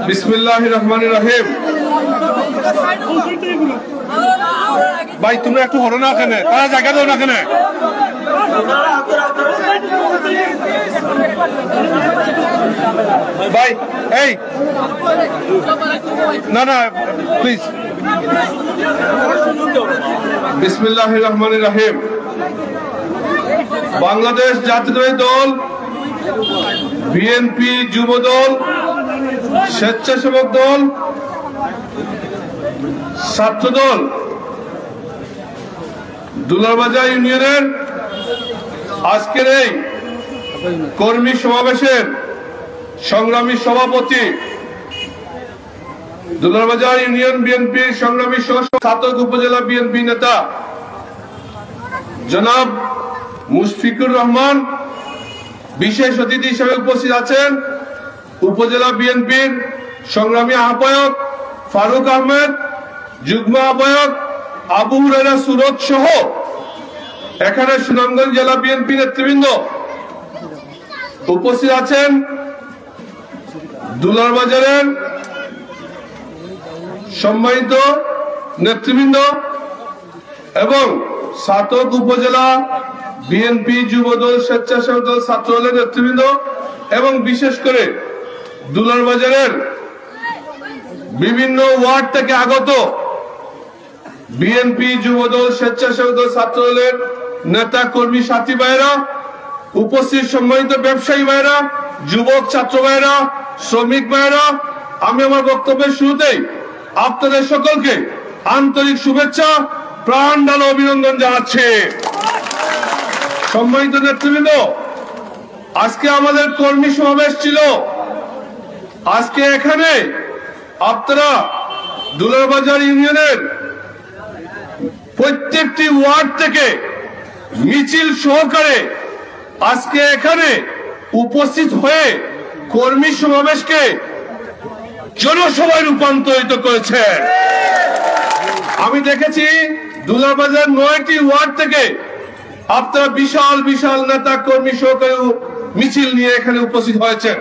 বিসমিল্লাহির রহমানির রহিম। ভাই তোমরা একটু হলো না কেন, তারা জায়গা দাও না কেন? ভাই এই না না প্লিজ। বিসমিল্লাহির রহমানির রহিম। বাংলাদেশ জাতীয়তাবাদী দল, বিএনপি যুব দল, স্বেচ্ছাসেবক দল, ছাত্র দল, দুলারবাজার ইউনিয়নের আজকের এই কর্মী সমাবেশের সংগ্রামী সভাপতি, দুলারবাজার ইউনিয়ন বিএনপির সংগ্রামী ছাতক উপজেলা বিএনপি নেতা জনাব মুশফিকুর রহমান, বিশেষ অতিথি হিসেবে উপস্থিত আছেন উপজেলা বিএনপির সংগ্রামী আহ্বায়ক ফারুক আহমেদ, যুগ্ম আহ্বায়ক আবু হুরায়রা সুরত সহ এখানে সুনামগঞ্জ জেলা বিএনপি নেতৃবৃন্দ উপস্থিত আছেন, দুলারবাজারের সম্মানিত নেতৃবৃন্দ এবং ছাতক উপজেলা বিএনপি যুবদল, স্বেচ্ছাসেবক দল, ছাত্র দলের নেতৃবৃন্দ এবং বিশেষ করে দুলারবাজারের বিভিন্ন ওয়ার্ড থেকে আগত বিএনপি যুবদল, স্বেচ্ছাসেবক দল, ছাত্র দলের নেতা কর্মী সাথী ভাইরা, উপস্থিত সম্মানিত ব্যবসায়ী ভাইরা, যুবক ছাত্র ভাইরা, শ্রমিক ভাইরা, আমি আমার বক্তব্যের শুরুতেই আপনাদের সকলকে আন্তরিক শুভেচ্ছা, প্রাণ ঢালা অভিনন্দন জানাচ্ছি। সম্মানিত নেতৃবৃন্দ, আজকে আমাদের কর্মী সমাবেশ ছিল। আজকে এখানে আপনারা দুলারবাজার ইউনিয়নের প্রত্যেকটি ওয়ার্ড থেকে মিছিল সহকারে আজকে এখানে উপস্থিত হয়ে কর্মী সমাবেশকে জনসভায় রূপান্তরিত করেছেন। আমি দেখেছি দুলারবাজার 9টি ওয়ার্ড থেকে আপনারা বিশাল বিশাল নেতা কর্মী সহকারে মিছিল নিয়ে এখানে উপস্থিত হয়েছেন।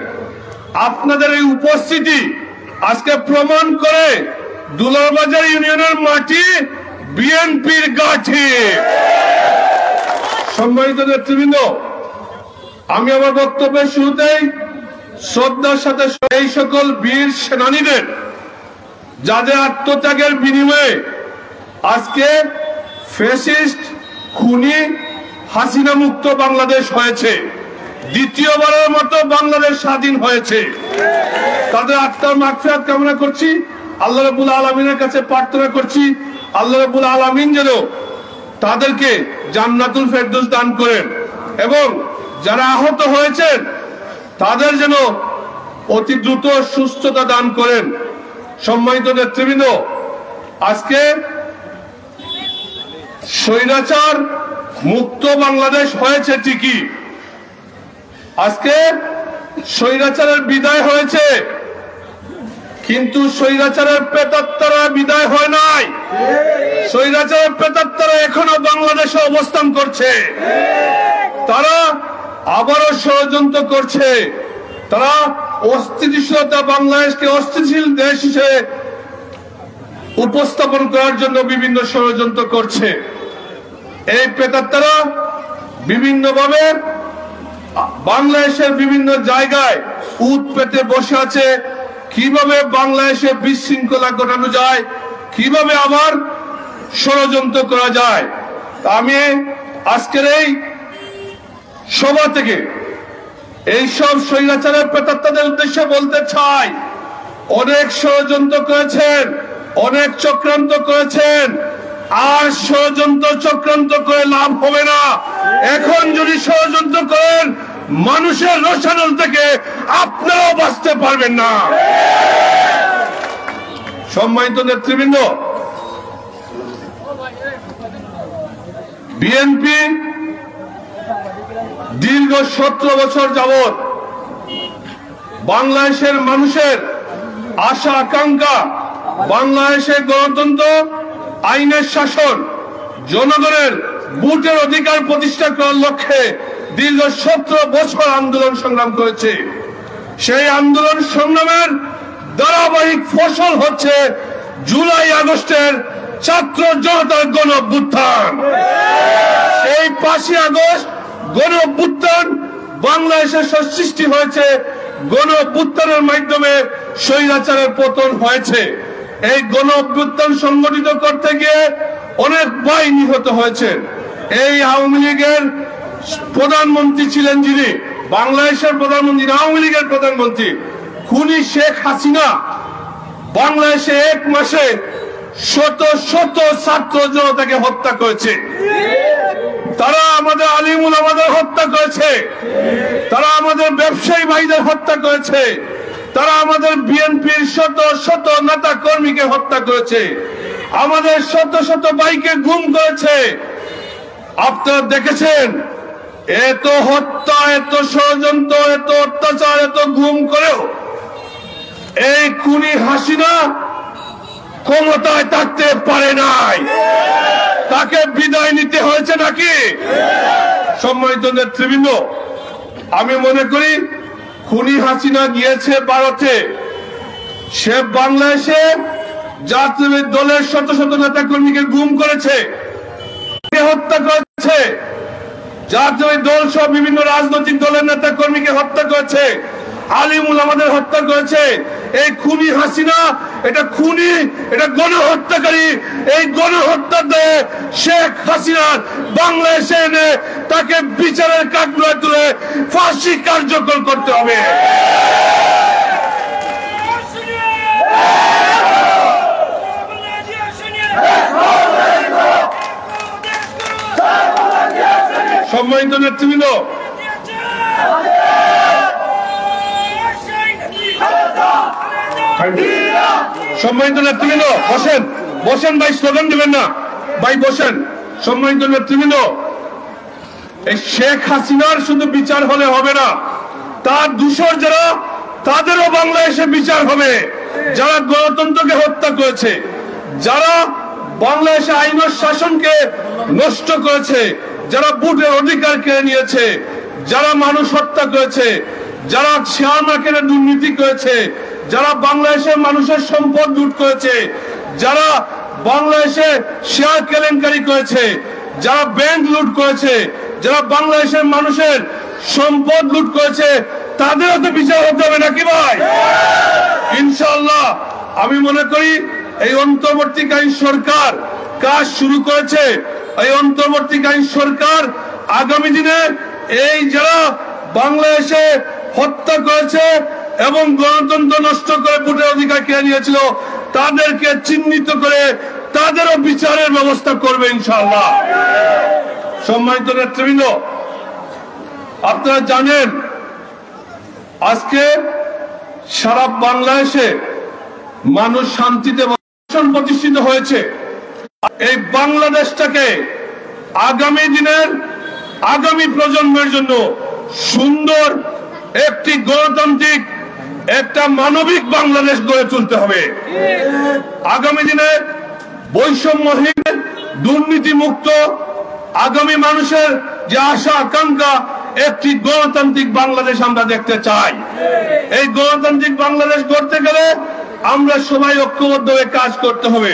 আপনাদের এই উপস্থিতি আজকে প্রমাণ করে দুলারবাজার ইউনিয়নের মাটি বিএনপির গাঠি। সম্মানিত নেতৃবৃন্দ, আমি আমার বক্তব্যের শুরুতেই শ্রদ্ধার সাথে এই সকল বীর সেনানীদের যাদের আত্মত্যাগের বিনিময়ে আজকে ফ্যাসিস্ট খুনি হাসিনা মুক্ত বাংলাদেশ হয়েছে, দ্বিতীয়বারের মতো বাংলাদেশ স্বাধীন হয়েছে, তাদের আত্মার মাগফিরাত কামনা করছি। আল্লাহ রাব্বুল আলামিনের কাছে প্রার্থনা করছি আল্লাহ রাব্বুল আলামিন যেন তাদেরকে জান্নাতুল ফেরদৌস দান করেন এবং যারা আহত হয়েছেন তাদের যেন অতি দ্রুত সুস্থতা দান করেন। সম্মানিত নেতৃবৃন্দ, আজকে স্বৈরাচার মুক্ত বাংলাদেশ হয়েছে ঠিকই, আজকে স্বৈরাচারের বিদায় হয়েছে, কিন্তু স্বৈরাচারের প্রেতাত্মারা বিদায় হয় নাই। স্বৈরাচারের প্রেতাত্মারা এখনো বাংলাদেশে অবস্থান করছে, তারা আবারও ষড়যন্ত্র করছে, তারা অস্থিতিশীলতা বাংলাদেশকে অস্থিতিশীল দেশ হিসেবে উপস্থাপন করার জন্য বিভিন্ন ষড়যন্ত্র করছে। এই প্রেতাত্মারা বিভিন্নভাবে বাংলাদেশের বিভিন্ন জায়গায় উৎ পেতে বসে আছে, কিভাবে বাংলাদেশে বিশৃঙ্খলা ঘটানো যায়, কিভাবে আবার ষড়যন্ত্র করা যায়। আমি আজকের এই সভা থেকে এইসব স্বৈরাচারের প্রেতাত্মাদের উদ্দেশ্যে বলতে চাই, অনেক ষড়যন্ত্র করেছেন, অনেক চক্রান্ত করেছেন, আর ষড়যন্ত্র চক্রান্ত করে লাভ হবে না। এখন যদি ষড়যন্ত্র করেন মানুষের রোষানল থেকে আপনারাও বাঁচতে পারবেন না। সম্মানিত নেতৃবৃন্দ, বিএনপি দীর্ঘ 17 বছর যাবৎ বাংলাদেশের মানুষের আশা আকাঙ্ক্ষা, বাংলাদেশের গণতন্ত্র, আইনের শাসন, জনগণের ভোটের অধিকার প্রতিষ্ঠা করার লক্ষ্যে দীর্ঘ 17 বছর আন্দোলন সংগ্রাম করেছে। সেই আন্দোলন সংগ্রামের ধারাবাহিক ফসল হচ্ছে জুলাই আগস্টের ছাত্র জনতার গণ অভ্যুত্থান। সেই 5ই আগস্ট গণ অভ্যুত্থান বাংলাদেশে সৃষ্টি হয়েছে, গণ অভ্যুত্থানের মাধ্যমে স্বৈরাচারের পতন হয়েছে। এই গণ অভ্যুত্থান সংগঠিত করতে গিয়ে অনেক ভাই নিহত হয়েছেন। এই আওয়ামী লীগের প্রধানমন্ত্রী ছিলেন যিনি, বাংলাদেশের প্রধানমন্ত্রী, আওয়ামী লীগের প্রধানমন্ত্রী খুনি শেখ হাসিনা বাংলাদেশে 1 মাসে শত শত ছাত্র জনতাকে হত্যা করেছে। তারা আমাদের আলিম উলামাদের হত্যা করেছে, তারা আমাদের ব্যবসায়ী ভাইদের হত্যা করেছে, তারা আমাদের বিএনপির শত শত নেতা কর্মীকে হত্যা করেছে, আমাদের শত শত ভাইকে গুম করেছে। আপনারা দেখেছেন এত হত্যা, এত ষড়যন্ত্র, এত অত্যাচার, এত গুম করেও এই খুনি হাসিনা ক্ষমতায় থাকতে পারে নাই, তাকে বিদায় নিতে হয়েছে নাকি? সম্মানিত নেতৃবৃন্দ, আমি মনে করি খুনি হাসিনা গিয়েছে ভারতে, সে বাংলাদেশে জাতীয় দলের শত শত নেতা কর্মীকে গুম করেছে, হত্যা করেছে, জাতীয় দল সহ বিভিন্ন রাজনৈতিক দলের নেতা কর্মীকে হত্যা করেছে। আলিমুল আমাদের হত্যা করেছে। এই খুনি হাসিনা, এটা খুনি, এটা গণহত্যাকারী। এই গণহত্যা দিয়ে শেখ হাসিনার বাংলাদেশে এনে তাকে বিচারের কাঠগড়ায় তুলে ফাঁসি কার্যকর করতে হবে। সম্মানিত নেতৃবৃন্দ, সম্মানিত নেতৃবৃন্দ, বসেন বসেন ভাই, স্লোগান দেবেন না ভাই, বসেন। সম্মানিত নেতৃবৃন্দ, এই শেখ হাসিনার শুধু বিচার হলে হবে না, তার দূষর যারা তাদেরও বাংলাদেশে বিচার হবে। যারা গণতন্ত্রকে হত্যা করেছে, যারা বাংলাদেশে আইন ও শাসনকে নষ্ট করেছে, যারা ভোটের অধিকার কেড়ে নিয়েছে, যারা মানুষ হত্যা করেছে, যারা শেয়ার মার্কেটে দুর্নীতি করেছে, যারা বাংলাদেশের মানুষের সম্পদ লুট করেছে, যারা বাংলাদেশে শেয়ার কেলেঙ্কারি করেছে, যারা ব্যাংক লুট করেছে, যারা বাংলাদেশের মানুষের সম্পদ লুট করেছে, তাদেরও তো বিচার হতে হবে নাকি ভাই? ইনশাআল্লাহ আমি মনে করি এই অন্তর্বর্তীকালীন সরকার কাজ শুরু করেছে। এই অন্তর্বর্তীকালীন সরকার আগামী দিনে এই যারা বাংলাদেশে হত্যা করেছে এবং গণতন্ত্র নষ্ট করে ভোটের অধিকার কেড়ে নিয়েছিল, তাদেরকে চিহ্নিত করে তাদেরও বিচারের ব্যবস্থা করবে ইনশাআল্লাহ। সম্মানিত নেতৃবৃন্দ, আপনারা জানেন আজকে সারা বাংলাদেশে মানুষ শান্তিতে প্রতিষ্ঠিত হয়েছে। এই বাংলাদেশটাকে আগামী দিনের আগামী প্রজন্মের জন্য সুন্দর একটি গণতান্ত্রিক, একটা মানবিক বাংলাদেশ গড়ে তুলতে হবে। আগামী দিনে বৈষম্যহীন, দুর্নীতি মুক্ত আগামী মানুষের যে আশা আকাঙ্ক্ষা, একটি গণতান্ত্রিক বাংলাদেশ আমরা দেখতে চাই। এই গণতান্ত্রিক বাংলাদেশ গড়তে গেলে আমরা সবাই ঐক্যবদ্ধ হয়ে কাজ করতে হবে।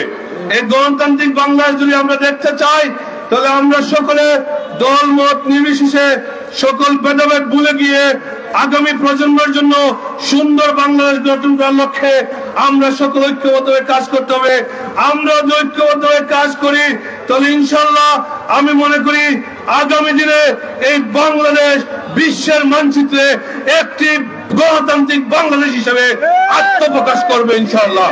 এই গণতান্ত্রিক বাংলাদেশ যদি আমরা দেখতে চাই, তাহলে আমরা সকলে দল মত নির্বিশেষে সকল ভেদাভেদ ভুলে গিয়ে আগামী প্রজন্মের জন্য সুন্দর বাংলাদেশ গঠন করার লক্ষ্যে আমরা সকল ঐক্যবদ্ধ হয়ে কাজ করতে হবে। আমরা যদি ঐক্যবদ্ধ হয়ে কাজ করি, তাহলে ইনশাআল্লাহ আমি মনে করি আগামী দিনে এই বাংলাদেশ বিশ্বের মানচিত্রে একটি গণতান্ত্রিক বাংলাদেশ হিসেবে আত্মপ্রকাশ করবে ইনশাআল্লাহ।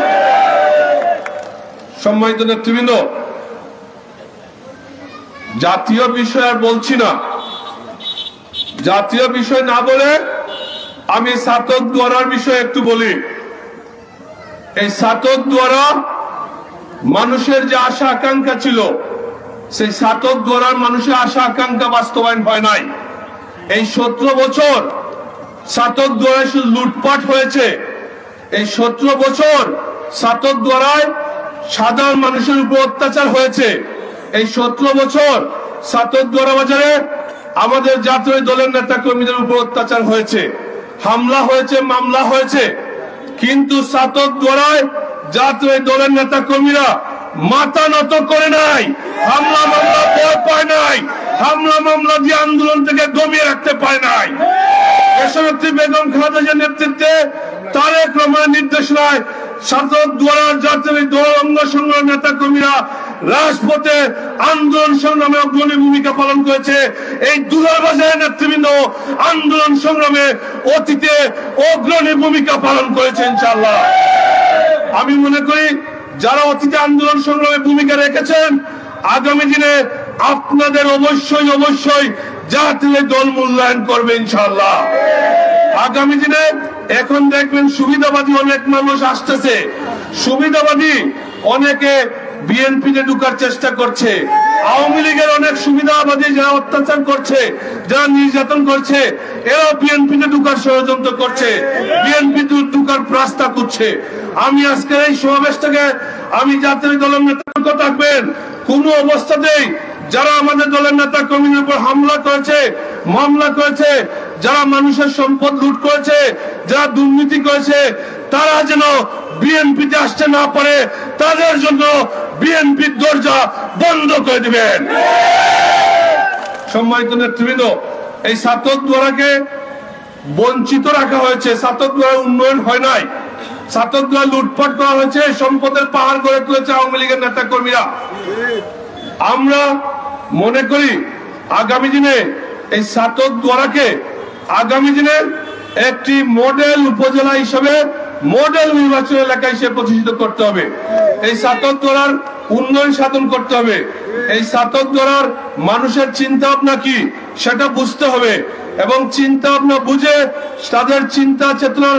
সম্মানিত নেতৃবৃন্দ, জাতীয় বিষয় আর বলছি না। জাতীয় বিষয় না বলে আমি ছাতক দুয়ারার বিষয়ে একটু বলি। এই ছাতক দুয়ারা মানুষের যে আশা আকাঙ্ক্ষা ছিল, সেই ছাতক দুয়ারার মানুষের আশা আকাঙ্ক্ষা বাস্তবায়ন হয় নাই। এই 17 বছর ছাতক দুয়ারায় শুধু লুটপাট হয়েছে। এই 17 বছর ছাতক দুয়ারায় সাধারণ মানুষের উপর অত্যাচার হয়েছে। এই 17 বছর ছাতক দুয়ারা বাজারে আমাদের জাতীয় দলের নেতা কর্মীদের উপর অত্যাচার হয়েছে, হামলা হয়েছে, মামলা হয়েছে। কিন্তু ছাতক দুয়ারায় জাতীয় দলের নেতা কর্মীরা মাথা নত করে নাই, হামলা মামলা ভয় পায় নাই, হামলা মামলা দিয়ে আন্দোলন থেকে দমিয়ে রাখতে পারে নাই। দেশনেত্রী বেগম খালেদা জিয়ার নেতৃত্বে তারেক রহমানের নির্দেশনায় ছাতক দুয়ারার জাতীয় দল অঙ্গ সংগ্রামের নেতা কর্মীরা রাজপথে আন্দোলন সংগ্রামে অগ্রণী ভূমিকা পালন করেছে। এই দুলালবাজারের নেতৃবৃন্দ আন্দোলন সংগ্রামে অতীতে অগ্রণী ভূমিকা পালন করেছে ইনশাআল্লাহ। আমি মনে করি যারা অতীতে আন্দোলন সংগ্রামে ভূমিকা রেখেছেন, আগামী দিনে আপনাদের অবশ্যই অবশ্যই জাতীয় দল মূল্যায়ন করবে ইনশাআল্লাহ। আগামী দিনে এখন দেখবেন সুবিধাবাদী অনেক মানুষ আসতেছে, সুবিধাবাদী অনেকে বিএনপিতে ঢুকার চেষ্টা করছে। আওয়ামী লীগের অনেক সুবিধাবাদী যারা অত্যাচার করছে, যারা নির্যাতন করছে, এরাও বিএনপিতে ঢুকার ষড়যন্ত্র করছে, বিএনপি ঢুকার রাস্তা করছে। আমি আজকের এই সমাবেশটাকে আমি জাতীয় দলের নেতা থাকবেন, কোন অবস্থাতেই যারা আমাদের দলের নেতা কর্মীদের উপর হামলা করেছে, মামলা করেছে, যারা মানুষের সম্পদ লুট করেছে, যারা দুর্নীতি করেছে, তারা যেন বিএনপিতে আসতে না পারে, তাদের জন্য বিএনপির দরজা বন্ধ করে দিবেন। সম্মানিত নেতৃবৃন্দ, এই ছাতক দুয়ারাকে বঞ্চিত রাখা হয়েছে, ছাতকগড়ার উন্নয়ন হয় নাই, ছাতকগড়া লুটপাট করা হয়েছে, সম্পদের পাহাড় গড়ে তুলেছে আওয়ামী লীগের নেতা কর্মীরা। আমরা মনে করি আগামী দিনে এই ছাতকগড়াকে আগামী দিনে একটি মডেল উপজেলা হিসেবে, মডেল নির্বাচন এলাকা হিসেবে প্রতিষ্ঠিত করতে হবে। এই ছাতকগড়ার উন্নয়ন সাধন করতে হবে। এই ছাতকগড়ার মানুষের চিন্তা ভাবনা কি সেটা বুঝতে হবে এবং চিন্তা ভাবনা বুঝে তাদের চিন্তা চেতনার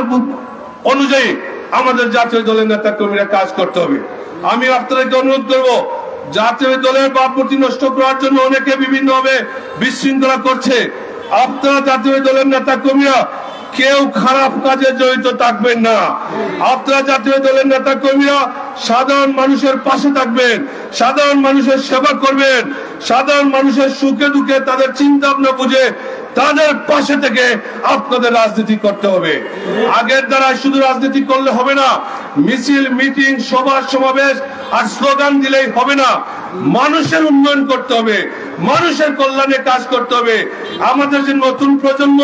অনুযায়ী আমাদের জাতীয় দলের নেতা কর্মীরা কাজ করতে হবে। আমি আপনাদেরকে অনুরোধ করব, জাতীয় দলের ভাবমূর্তি নষ্ট করার জন্য অনেকে বিভিন্নভাবে বিশৃঙ্খলা করছে। আপনারা জাতীয় দলের নেতা কর্মীরা কেউ খারাপ কাজে জড়িত থাকবেন না। আপনারা জাতীয় দলের নেতা কর্মীরা সাধারণ মানুষের পাশে থাকবেন, সাধারণ মানুষের সেবা করবেন, সাধারণ মানুষের সুখে দুঃখে তাদের চিন্তা ভাবনা বুঝে তাদের পাশে থেকে আপনাদের রাজনীতি করতে হবে। আগের দ্বারা শুধু রাজনীতি করলে হবে না, মিছিল মিটিং সভা সমাবেশ আর স্লোগান দিলেই হবে না, মানুষের উন্নয়ন করতে হবে, মানুষের কল্যাণে কাজ করতে হবে। আমাদের যে নতুন প্রজন্ম,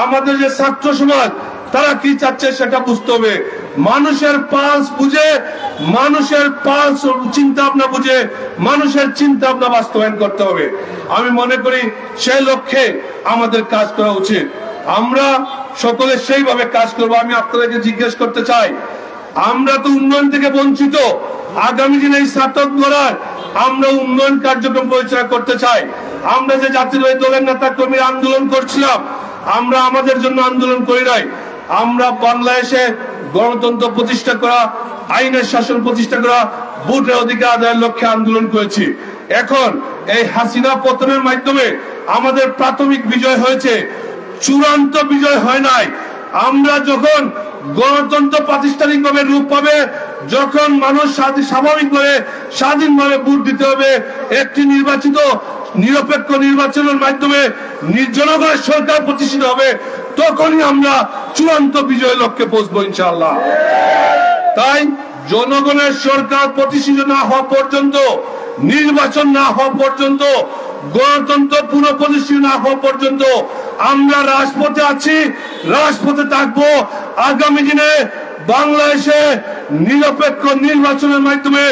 আমাদের যে ছাত্র সমাজ, তারা কি চাচ্ছে সেটা বুঝতে হবে। মানুষের পালস বুঝে, মানুষের পালস চিন্তা ভাবনা বুঝে মানুষের চিন্তা ভাবনা বাস্তবায়ন করতে হবে। আমি মনে করি সেই লক্ষ্যে আমাদের কাজ করা উচিত। আমরা সকলে সেইভাবে কাজ করব। আমি আপনাদেরকে জিজ্ঞেস করতে চাই, আমরা তো উন্নয়ন থেকে বঞ্চিত। আগামী দিনে এই ছাতকগড়ার আমরা উন্নয়ন কার্যক্রম পরিচালনা করতে চাই। আমরা যে জাতীয় দলের নেতা কর্মী আন্দোলন করছিলাম, আমরা আমাদের জন্য আন্দোলন করি নাই, আমরা বাংলাদেশে গণতন্ত্র প্রতিষ্ঠা করা, আইনের শাসন প্রতিষ্ঠা করা, ভোটের অধিকার আদায়ের লক্ষ্যে আন্দোলন করেছি। এখন এই হাসিনা পতনের মাধ্যমে আমাদের প্রাথমিক বিজয় হয়েছে, চূড়ান্ত বিজয় হয় নাই। আমরা যখন গণতন্ত্র প্রাতিষ্ঠানিকভাবে রূপ পাবে, যখন মানুষ স্বাভাবিকভাবে স্বাধীনভাবে ভোট দিতে হবে, একটি নির্বাচিত নিরপেক্ষ নির্বাচনের মাধ্যমে জনগণের সরকার প্রতিষ্ঠিত হবে, তখনই আমরা চূড়ান্ত বিজয় লক্ষ্যে পৌঁছবো ইনশাআল্লাহ। তাই জনগণের সরকার প্রতিষ্ঠিত না হওয়া পর্যন্ত, নির্বাচন না হওয়া পর্যন্ত, গণতন্ত্র পুনঃপ্রতিষ্ঠিত না হওয়া পর্যন্ত আমরা রাজপথে আছি, রাজপথে থাকবো। আগামী দিনে বাংলাদেশে নিরপেক্ষ নির্বাচনের মাধ্যমে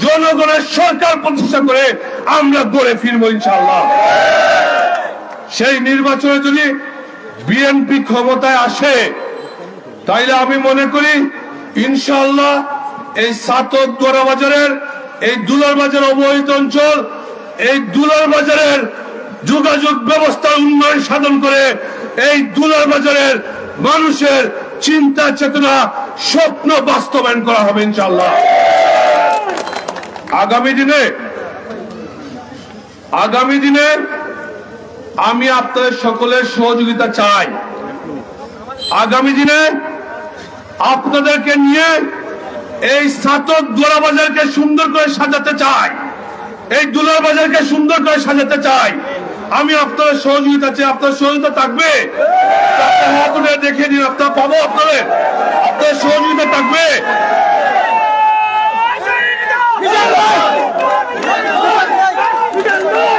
জনগণের সরকার প্রতিষ্ঠা করে আমরা গড়ে ফিরবো ইনশাআল্লাহ। সেই নির্বাচনে যদি বিএনপি ক্ষমতায় আসে, তাইলে আমি মনে করি ইনশাআল্লাহ এই ছাতকগড়া বাজারের, এই দুলার বাজার অবহিত অঞ্চল, এই দুলার বাজারের যোগাযোগ ব্যবস্থা উন্নয়ন সাধন করে এই দুলার বাজারের মানুষের চিন্তা চেতনা স্বপ্ন বাস্তবায়ন করা হবে ইনশাআল্লাহ। আগামী দিনে আমি আপনাদের সকলের সহযোগিতা চাই। আগামী দিনে আপনাদেরকে নিয়ে এই ছাতকগড়া বাজারকে সুন্দর করে সাজাতে চাই, এই দুলার বাজারকে সুন্দর করে সাজাতে চাই। আমি আপনাদের সহযোগিতা চাই। আপনার সহযোগিতা থাকবে? দেখে দিন, আপনার পাবো, আপনাদের সহযোগিতা থাকবে?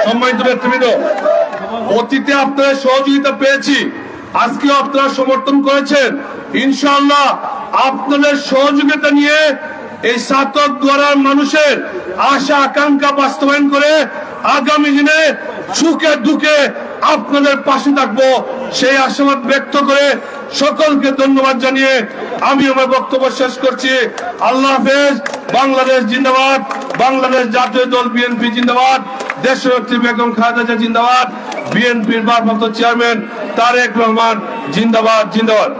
সম্মানিত নেতৃবৃন্দ, অতীতে আপনারা সহযোগিতা পেয়েছি, আজকেও আপনারা সমর্থন করেছেন। ইনশাআল্লাহ আপনাদের সহযোগিতা নিয়ে এই ছাতকগড়ার মানুষের আশা আকাঙ্ক্ষা বাস্তবায়ন করে আগামী দিনে সুখে দুঃখে আপনাদের পাশে থাকবো, সেই আশাবাদ ব্যক্ত করে সকলকে ধন্যবাদ জানিয়ে আমি আমার বক্তব্য শেষ করছি। আল্লাহ হাফেজ। বাংলাদেশ জিন্দাবাদ, বাংলাদেশ জাতীয় দল বিএনপি জিন্দাবাদ, দেশনেত্রী বেগম খালেদা জিয়া জিন্দাবাদ, বিএনপির ভারপ্রাপ্ত চেয়ারম্যান তারেক রহমান জিন্দাবাদ জিন্দাবাদ।